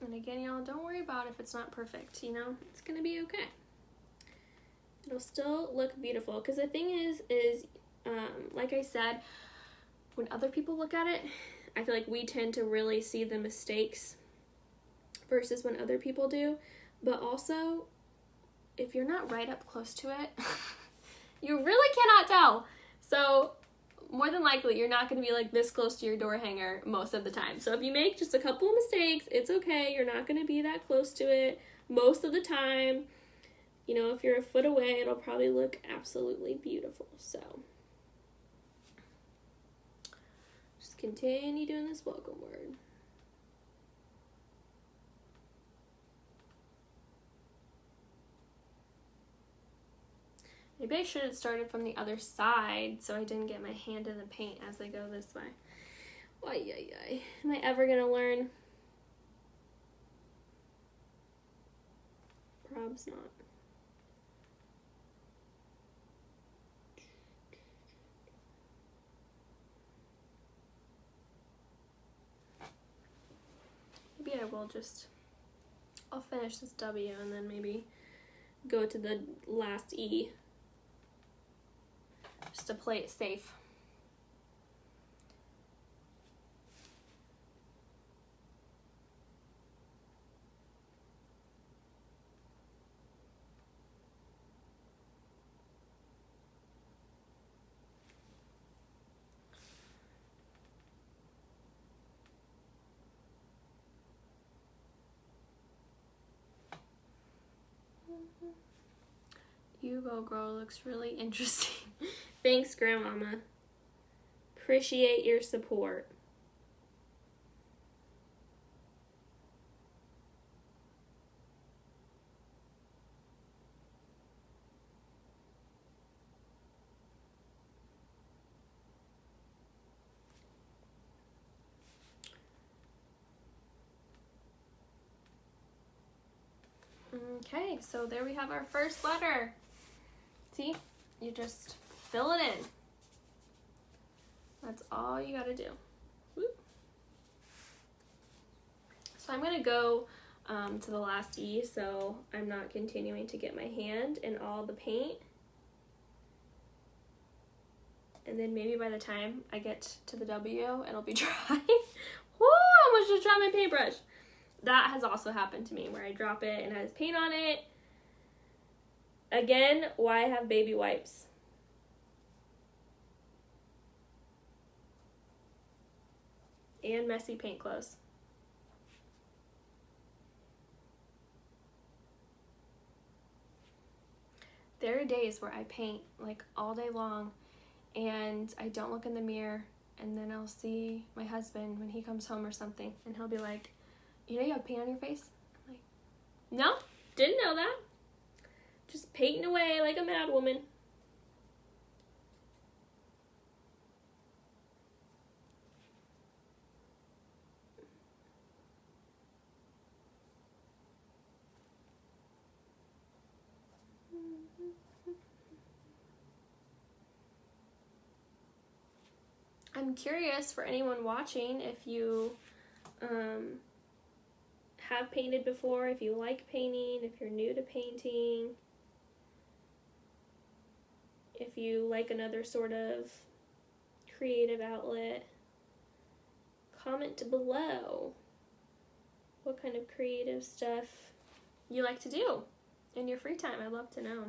And again, y'all, don't worry about if it's not perfect, you know? It's gonna be okay. It'll still look beautiful, because the thing is like I said, when other people look at it, I feel like we tend to really see the mistakes versus when other people do. But also, if you're not right up close to it, you really cannot tell. So more than likely, you're not going to be like this close to your door hanger most of the time. So if you make just a couple of mistakes, it's okay. You're not going to be that close to it most of the time. You know, if you're a foot away, it'll probably look absolutely beautiful. So just continue doing this welcome word. Maybe I should have started from the other side so I didn't get my hand in the paint as I go this way. Ay, ay, ay. Am I ever gonna learn? Probs not. Maybe I will just, I'll finish this W and then maybe go to the last E. Just to play it safe. You Go Girl looks really interesting. Thanks, Grandmama. Appreciate your support. Okay, so there we have our first letter. See, you just fill it in. That's all you gotta do. Whoop. So I'm gonna go to the last E, so I'm not continuing to get my hand in all the paint. And then maybe by the time I get to the W, it'll be dry. Woo! I almost just dropped my paintbrush. That has also happened to me, where I drop it and it has paint on it. Again, why have baby wipes? And messy paint clothes. There are days where I paint like all day long and I don't look in the mirror, and then I'll see my husband when he comes home or something, and he'll be like, you know you have paint on your face? I'm like, no, didn't know that. Just painting away like a mad woman. I'm curious for anyone watching if you have painted before, if you like painting, if you're new to painting, if you like another sort of creative outlet. Comment below what kind of creative stuff you like to do in your free time. I'd love to know.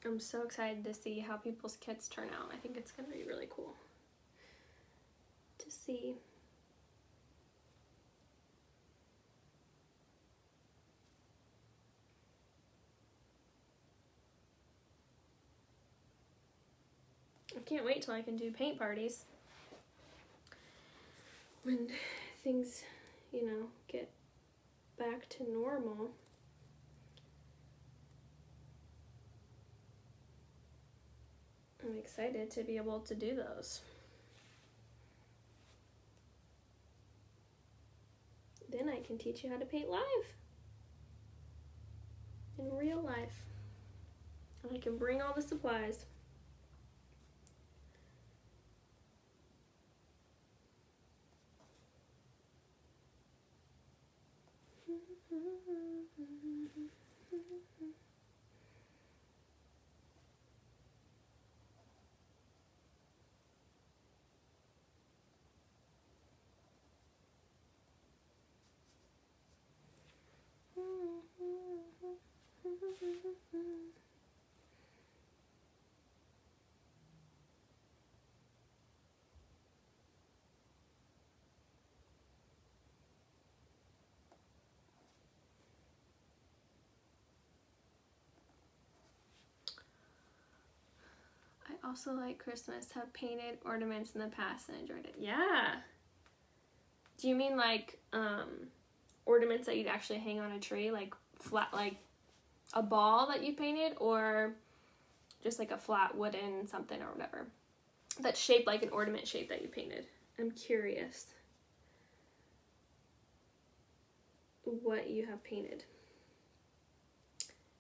I'm so excited to see how people's kits turn out. I think it's going to be really cool to see. I can't wait till I can do paint parties. When things, get back to normal. I'm excited to be able to do those. Then I can teach you how to paint live. In real life. And I can bring all the supplies. I also like Christmas, have painted ornaments in the past and enjoyed it. Yeah. Do you mean like ornaments that you'd actually hang on a tree, like flat, like a ball that you painted, or just like a flat wooden something or whatever that's shaped like an ornament shape that you painted? I'm curious what you have painted,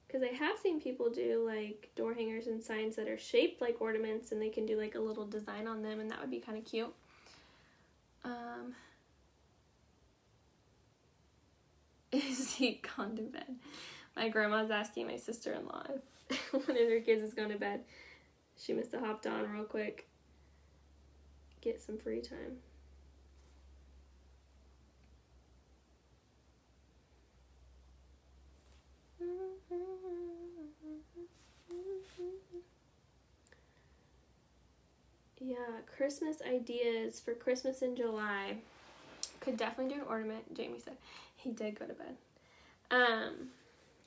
because I have seen people do like door hangers and signs that are shaped like ornaments, and they can do like a little design on them, and that would be kind of cute. Is he gone to bed? My grandma's asking my sister-in-law if one of her kids has gone to bed. She must have hopped on real quick. Get some free time. Yeah, Christmas ideas for Christmas in July. could definitely do an ornament. Jamie said he did go to bed.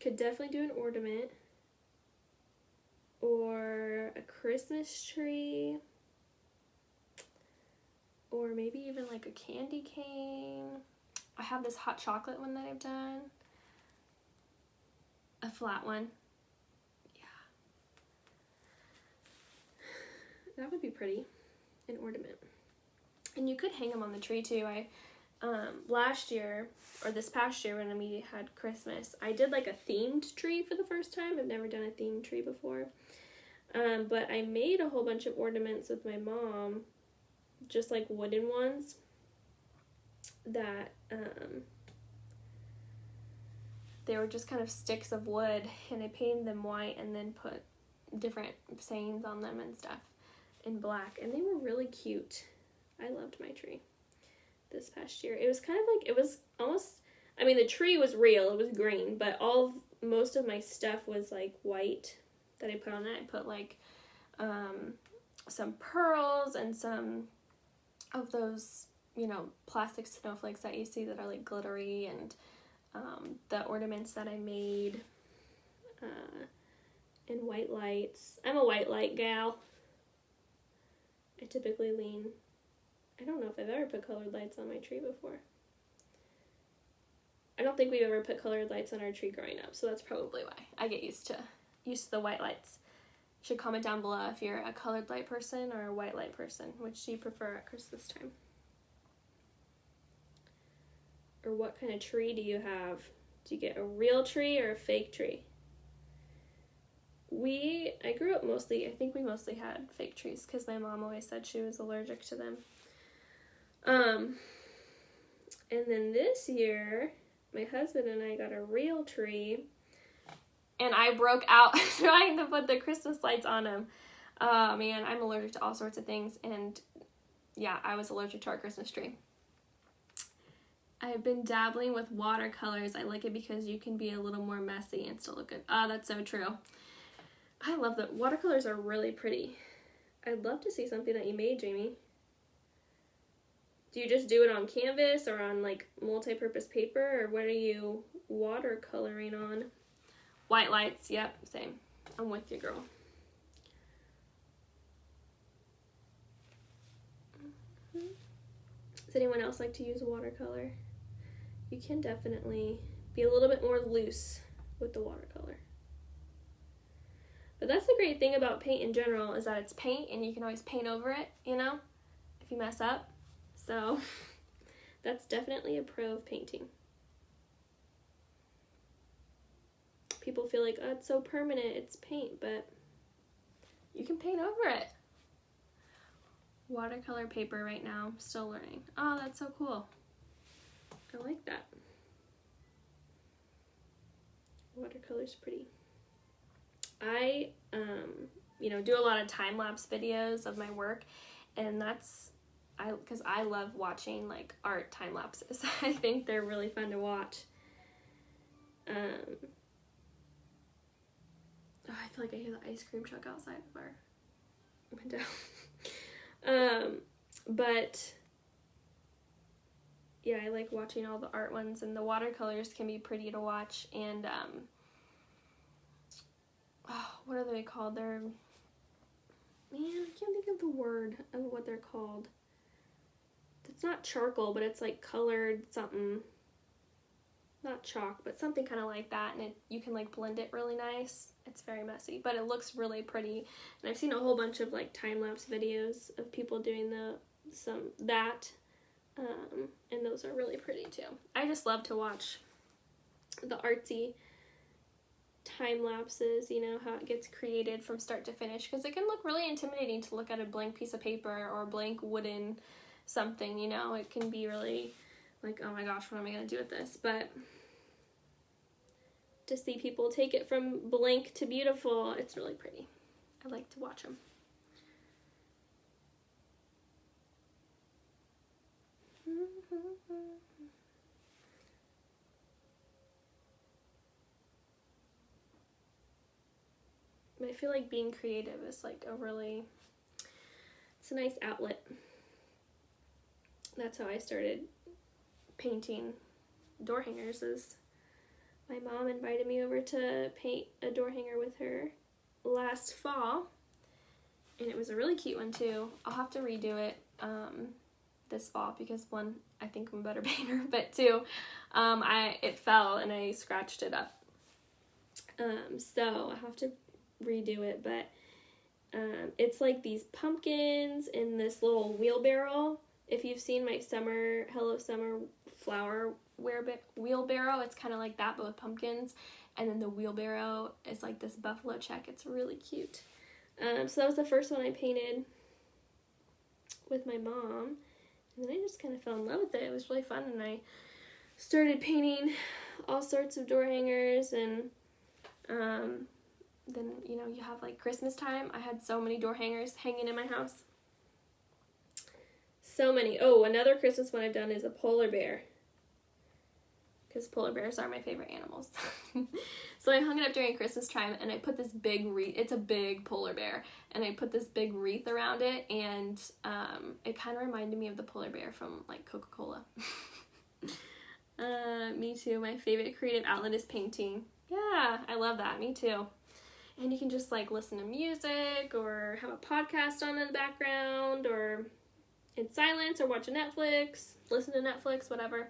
Could definitely do an ornament or a Christmas tree or maybe even like a candy cane. I have this hot chocolate one that I've done. A flat one. Yeah. That would be pretty. An ornament. And you could hang them on the tree too. Last year, or this past year when we had Christmas, I did like a themed tree for the first time. I've never done a themed tree before. But I made a whole bunch of ornaments with my mom, just like wooden ones that, they were just kind of sticks of wood, and I painted them white and then put different sayings on them and stuff in black, and they were really cute. I loved my tree this past year. It was kind of like, it was almost, I mean, the tree was real, it was green, but most of my stuff was like white that I put on it. I put like some pearls and some of those, you know, plastic snowflakes that you see that are like glittery, and the ornaments that I made, and white lights. I'm a white light gal. I typically lean, I don't know if I've ever put colored lights on my tree before. I don't think we've ever put colored lights on our tree growing up, so that's probably why. I get used to the white lights. You should comment down below if you're a colored light person or a white light person. Which do you prefer at Christmas time? Or what kind of tree do you have? Do you get a real tree or a fake tree? I grew up mostly, I think we mostly had fake trees because my mom always said she was allergic to them. And then this year, my husband and I got a real tree, and I broke out trying to put the Christmas lights on him. Oh man, I'm allergic to all sorts of things, and yeah, I was allergic to our Christmas tree. I've been dabbling with watercolors. I like it because you can be a little more messy and still look good. Ah, that's so true. I love that. Watercolors are really pretty. I'd love to see something that you made, Jamie. Do you just do it on canvas or on like multi-purpose paper, or what are you watercoloring on? White lights, yep, same. I'm with you, girl. Does anyone else like to use watercolor? You can definitely be a little bit more loose with the watercolor. But that's the great thing about paint in general, is that it's paint and you can always paint over it, you know, if you mess up. So that's definitely a pro of painting. People feel like, oh, it's so permanent, it's paint, but you can paint over it. Watercolor paper right now, still learning. Oh, that's so cool. I like that. Watercolor's pretty. I, do a lot of time-lapse videos of my work, and because I love watching, like, art time-lapses. I think they're really fun to watch. I feel like I hear the ice cream truck outside of our window. But yeah, I like watching all the art ones, and the watercolors can be pretty to watch, and what are they called? I can't think of the word of what they're called. It's not charcoal, but it's like colored something. Not chalk, but something kind of like that, and you can like blend it really nice. It's very messy, but it looks really pretty. And I've seen a whole bunch of like time-lapse videos of people doing that, and those are really pretty too. I just love to watch the artsy time lapses, how it gets created from start to finish, because it can look really intimidating to look at a blank piece of paper or a blank wooden something, it can be really like, oh my gosh, what am I going to do with this? But to see people take it from blank to beautiful, it's really pretty. I like to watch them. I feel like being creative is like it's a nice outlet. That's how I started painting door hangers is my mom invited me over to paint a door hanger with her last fall, and it was a really cute one too. I'll have to redo it this fall because one, I think I'm a better painter, but two, it fell and I scratched it up. So I have to redo it, but it's like these pumpkins in this little wheelbarrow. If you've seen my Hello Summer flower wheelbarrow, it's kind of like that, but with pumpkins. And then the wheelbarrow is like this buffalo check. It's really cute. So that was the first one I painted with my mom. And then I just kind of fell in love with it. It was really fun. And I started painting all sorts of door hangers. And then, you know, you have like Christmas time. I had so many door hangers hanging in my house. So many. Oh, another Christmas one I've done is a polar bear. Because polar bears are my favorite animals. So I hung it up during Christmas time, and I put this big wreath. It's a big polar bear, and I put this big wreath around it, and it kind of reminded me of the polar bear from like Coca-Cola. Me too. My favorite creative outlet is painting. Yeah, I love that. Me too. And you can just like listen to music or have a podcast on in the background or in silence or watch a Netflix, listen to Netflix, whatever.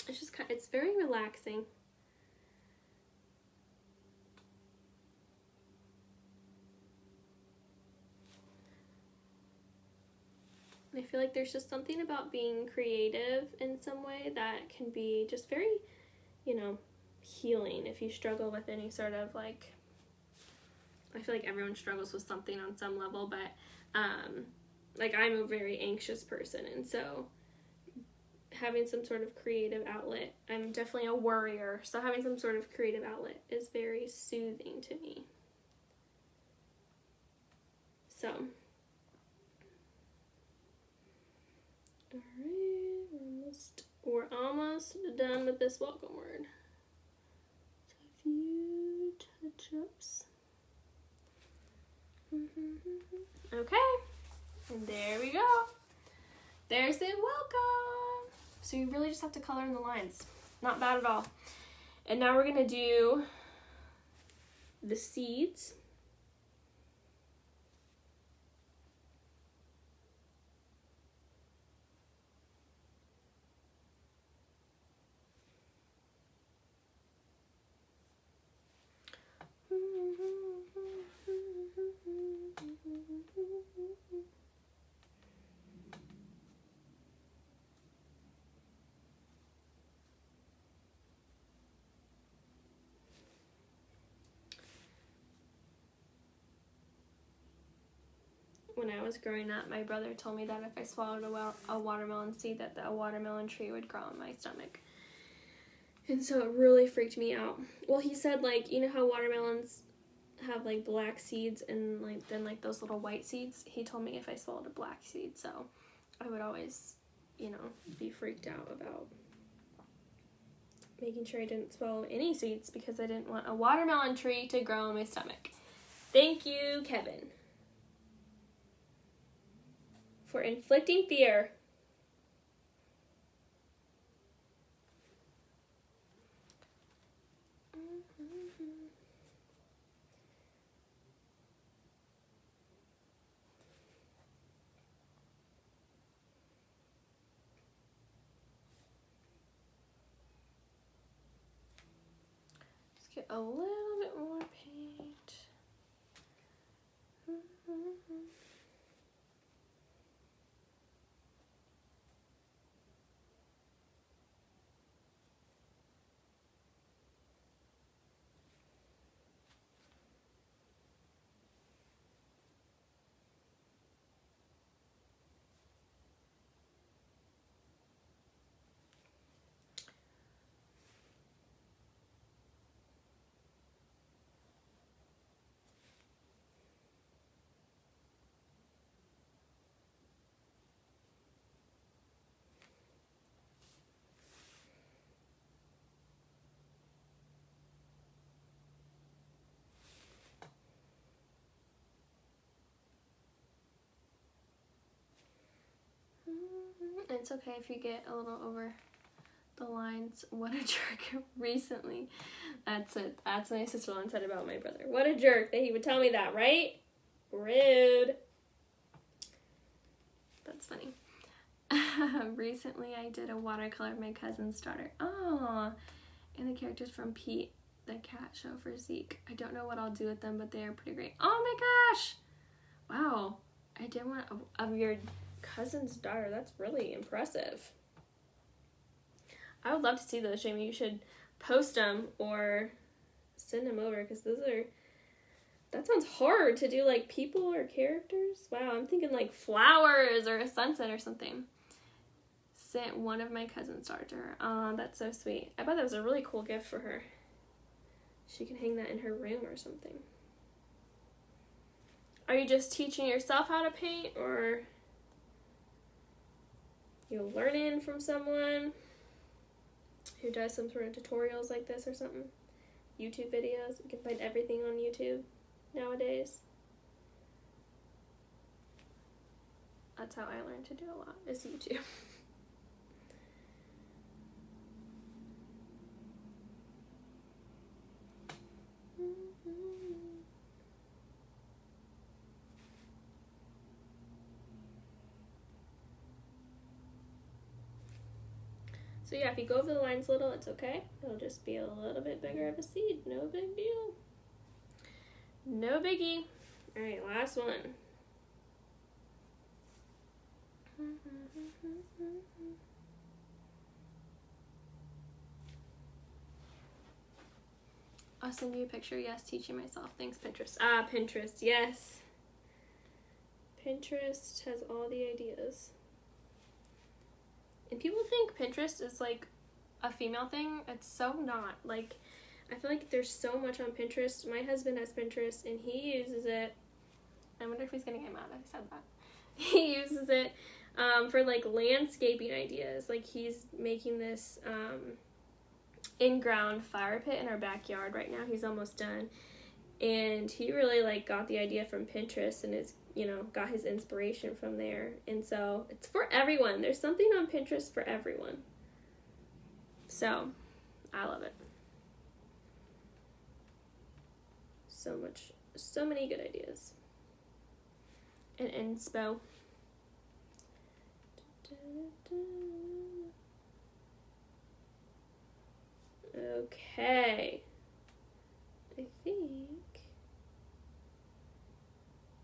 It's just it's very relaxing. I feel like there's just something about being creative in some way that can be just very, you know, healing if you struggle with any sort of like, I feel like everyone struggles with something on some level, but like I'm a very anxious person, and so having some sort of creative outlet, I'm definitely a worrier, so having some sort of creative outlet is very soothing to me. So, alright, we're almost done with this welcome word. So a few touch-ups. Okay, and there we go. There's the welcome. So you really just have to color in the lines. Not bad at all. And now we're going to do the seeds. When I was growing up, my brother told me that if I swallowed a watermelon seed, that a watermelon tree would grow in my stomach. And so it really freaked me out. Well, he said, like, you know how watermelons have, like, black seeds and, like, then, like, those little white seeds? He told me if I swallowed a black seed, so I would always, you know, be freaked out about making sure I didn't swallow any seeds because I didn't want a watermelon tree to grow in my stomach. Thank you, Kevin, for inflicting fear. Let's get a little bit more paint. It's okay if you get a little over the lines, what a jerk, recently. That's it. That's what my sister-in-law said about my brother. What a jerk that he would tell me that, right? Rude. That's funny. Recently, I did a watercolor of my cousin's daughter. Oh, and the characters from Pete, the cat show for Zeke. I don't know what I'll do with them, but they are pretty great. Oh my gosh! Wow. I did one of your cousin's daughter. That's really impressive. I would love to see those, Jamie. You should post them or send them over, because that sounds hard to do, like, people or characters. Wow, I'm thinking like flowers or a sunset or something. Sent one of my cousin's daughter to her. Oh, that's so sweet. I bet that was a really cool gift for her. She can hang that in her room or something. Are you just teaching yourself how to paint, or you learning from someone who does some sort of tutorials like this or something? YouTube videos. You can find everything on YouTube nowadays. That's how I learned to do a lot, is YouTube. So yeah, if you go over the lines a little, it's okay. It'll just be a little bit bigger of a seed. No big deal. No biggie. All right, last one. I'll send you a picture. Yes, teaching myself. Thanks, Pinterest. Ah, Pinterest. Yes. Pinterest has all the ideas. And people think Pinterest is like a female thing. It's so not. Like, I feel like there's so much on Pinterest. My husband has Pinterest and he uses it. I wonder if he's gonna get mad if I said that. He uses it for like landscaping ideas. Like, he's making this in-ground fire pit in our backyard right now. He's almost done. And he really like got the idea from Pinterest and is, you know, got his inspiration from there. And so it's for everyone. There's something on Pinterest for everyone. So I love it. So many good ideas. And inspo. Okay. I think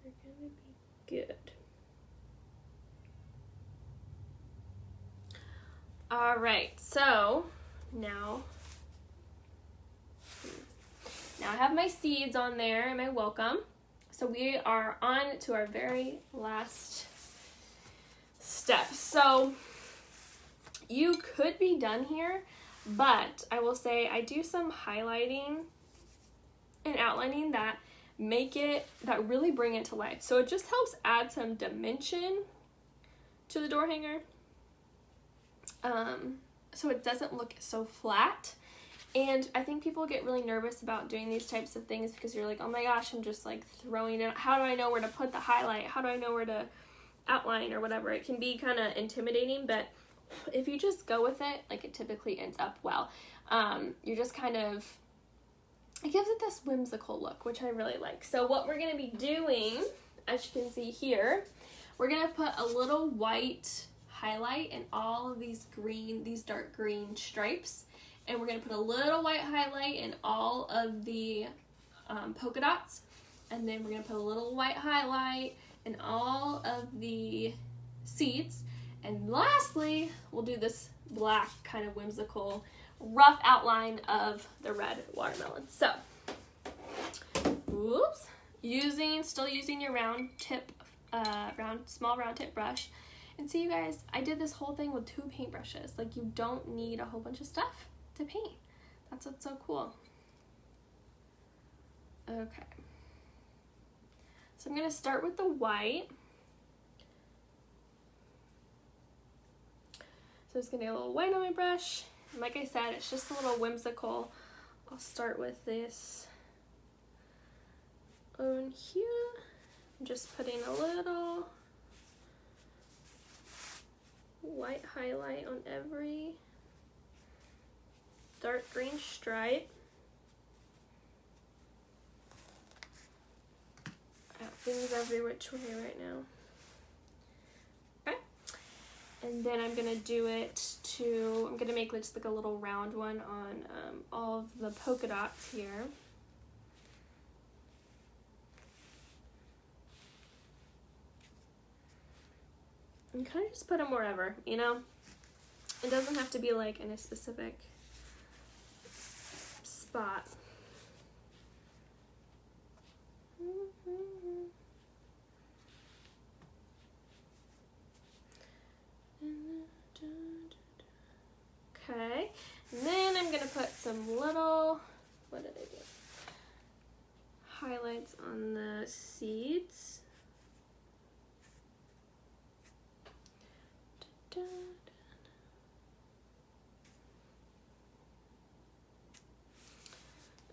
we're gonna be good. All right, so now I have my seeds on there and my welcome. So we are on to our very last step. So you could be done here, but I will say I do some highlighting and outlining that really bring it to life. So it just helps add some dimension to the door hanger. So it doesn't look so flat. And I think people get really nervous about doing these types of things because you're like, oh my gosh, I'm just like throwing it. How do I know where to put the highlight? How do I know where to outline or whatever? It can be kind of intimidating, but if you just go with it, like, it typically ends up well. You're just kind of, it gives it this whimsical look, which I really like. So what we're going to be doing, as you can see here, we're going to put a little white highlight in all of these dark green stripes. And we're going to put a little white highlight in all of the polka dots. And then we're going to put a little white highlight in all of the seeds. And lastly, we'll do this black kind of whimsical rough outline of the red watermelon. So, oops, still using your small round tip brush. And see, you guys, I did this whole thing with 2 paintbrushes. Like, you don't need a whole bunch of stuff to paint. That's what's so cool. Okay. So I'm going to start with the white. So I'm just going to get a little white on my brush. And like I said, it's just a little whimsical. I'll start with this on here. I'm just putting a little white highlight on every dark green stripe. I got things every which way right now. Okay. And then I'm gonna do it to, I'm gonna make just like a little round one on all of the polka dots here. And kind of just put them wherever, you know? It doesn't have to be like in a specific spot. Okay, and then I'm gonna put some little, what did I do? Highlights on the seeds.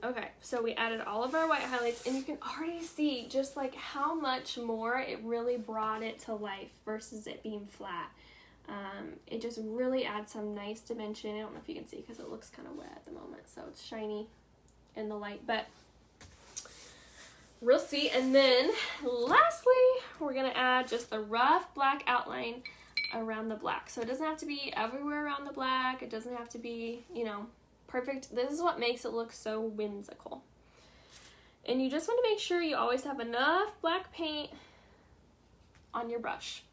Okay, so we added all of our white highlights, and you can already see just like how much more it really brought it to life versus it being flat. It just really adds some nice dimension. I don't know if you can see because it looks kind of wet at the moment, so it's shiny in the light, but real sweet. And then lastly, we're gonna add just the rough black outline around the black. So it doesn't have to be everywhere around the black. It doesn't have to be, you know, perfect. This is what makes it look so whimsical. And you just want to make sure you always have enough black paint on your brush.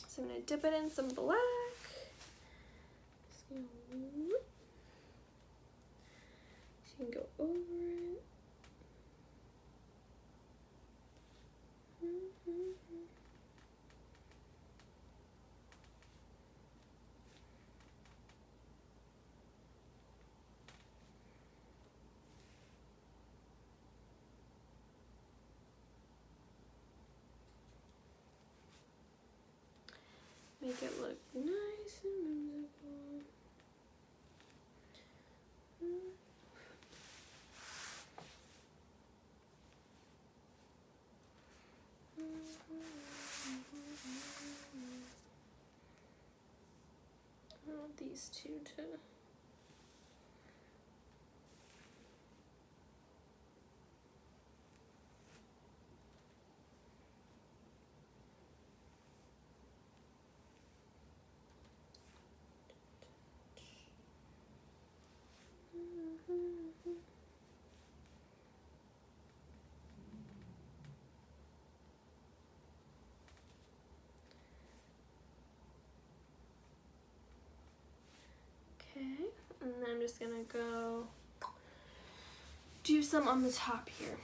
So I'm going to dip it in some black. So you can go over it. Make it look nice and whimsical. I want these two to and then I'm just gonna go do some on the top here.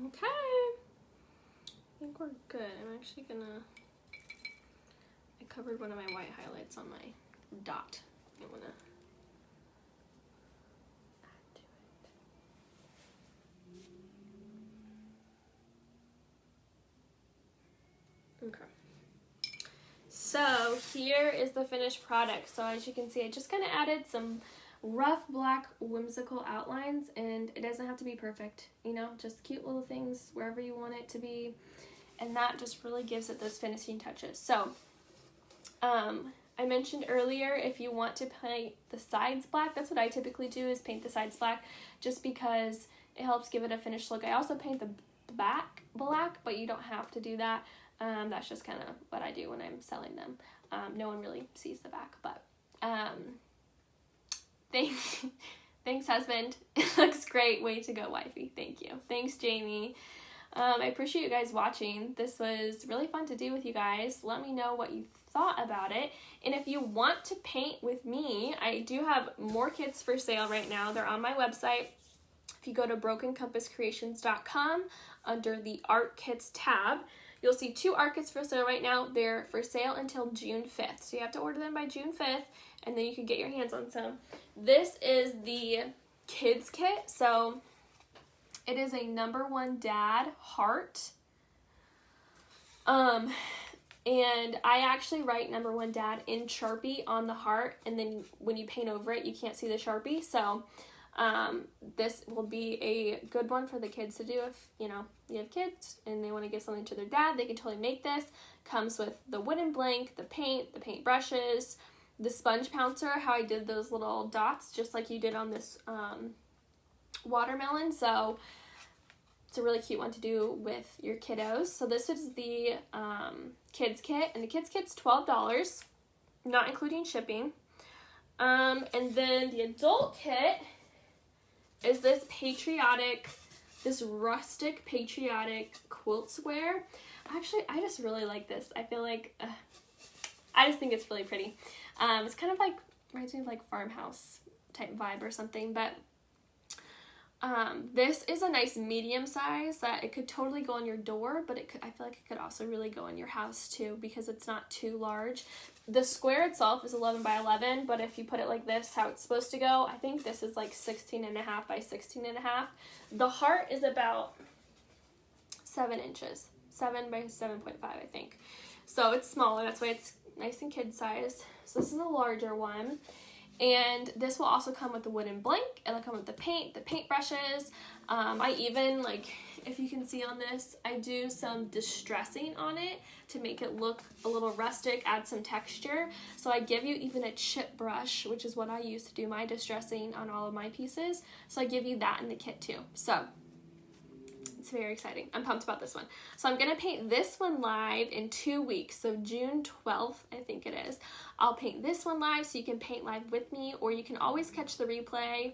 Okay, I think we're good. I'm actually gonna, I covered one of my white highlights on my dot. I wanna add to it. Okay. So here is the finished product. So as you can see, I just kind of added some rough black whimsical outlines, and it doesn't have to be perfect, you know, just cute little things wherever you want it to be, and that just really gives it those finishing touches. So I mentioned earlier, if you want to paint the sides black, that's what I typically do, is paint the sides black, just because it helps give it a finished look. I also paint the back black, but you don't have to do that. That's just kind of what I do when I'm selling them. No one really sees the back, but thanks, husband. It looks great. Way to go, wifey. Thank you. Thanks, Jamie. I appreciate you guys watching. This was really fun to do with you guys. Let me know what you thought about it. And if you want to paint with me, I do have more kits for sale right now. They're on my website. If you go to brokencompasscreations.com under the Art Kits tab, you'll see 2 art kits for sale right now. They're for sale until June 5th. So you have to order them by June 5th, and then you can get your hands on some. This is the kids kit. So it is a #1 dad heart. And I actually write number one dad in Sharpie on the heart, and then when you paint over it, you can't see the Sharpie. So this will be a good one for the kids to do if, you know, you have kids and they want to give something to their dad. They can totally make this. Comes with the wooden blank, the paint brushes, the sponge pouncer, how I did those little dots just like you did on this watermelon. So it's a really cute one to do with your kiddos. So this is the kids kit, and the kids kit's $12, not including shipping. And then the adult kit is this rustic patriotic quilt square. Actually, I just really like this. I feel like, I just think it's really pretty. It's kind of like, reminds me of like farmhouse type vibe or something, but this is a nice medium size that it could totally go on your door, but I feel like it could also really go in your house too, because it's not too large. The square itself is 11 by 11, but if you put it like this, how it's supposed to go, I think this is like 16.5 by 16.5. The heart is about 7 inches, 7 by 7.5, I think. So it's smaller, that's why it's nice and kid size. So this is a larger one. And this will also come with the wooden blank. It'll come with the paint brushes. I even, like, if you can see on this, I do some distressing on it to make it look a little rustic, add some texture. So I give you even a chip brush, which is what I use to do my distressing on all of my pieces. So I give you that in the kit too. So it's very exciting. I'm pumped about this one. So I'm going to paint this one live in 2 weeks. So June 12th, I think it is. I'll paint this one live so you can paint live with me, or you can always catch the replay.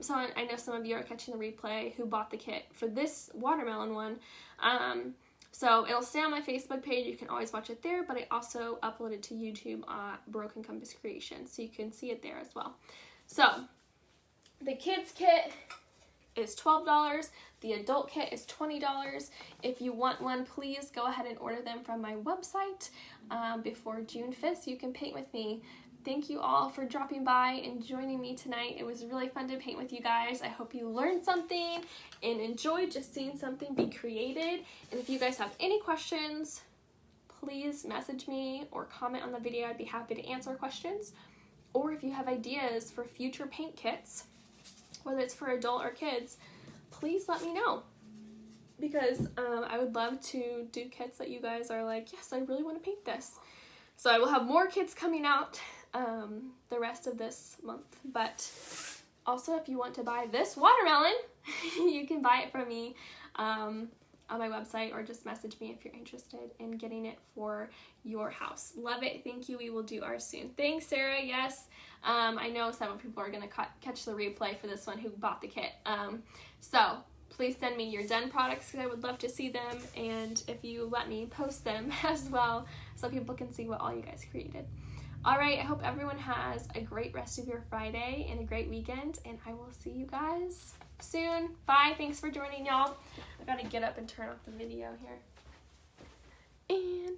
So I know some of you are catching the replay who bought the kit for this watermelon one. So it'll stay on my Facebook page. You can always watch it there, but I also upload it to YouTube Broken Compass Creations, so you can see it there as well. So the kids kit is $12. The adult kit is $20. If you want one, please go ahead and order them from my website before June 5th so you can paint with me. Thank you all for dropping by and joining me tonight. It was really fun to paint with you guys. I hope you learned something and enjoyed just seeing something be created. And if you guys have any questions, please message me or comment on the video. I'd be happy to answer questions. Or if you have ideas for future paint kits, whether it's for adult or kids, please let me know, because I would love to do kits that you guys are like, yes, I really want to paint this. So I will have more kits coming out the rest of this month. But also, if you want to buy this watermelon, you can buy it from me on my website, or just message me if you're interested in getting it for your house. Love it. Thank you. We will do ours soon. Thanks, Sarah. Yes. I know several people are going to catch the replay for this one who bought the kit. So please send me your done products, because I would love to see them. And if you let me, post them as well so people can see what all you guys created. All right. I hope everyone has a great rest of your Friday and a great weekend. And I will see you guys soon. Bye. Thanks for joining, y'all. I got to get up and turn off the video here. And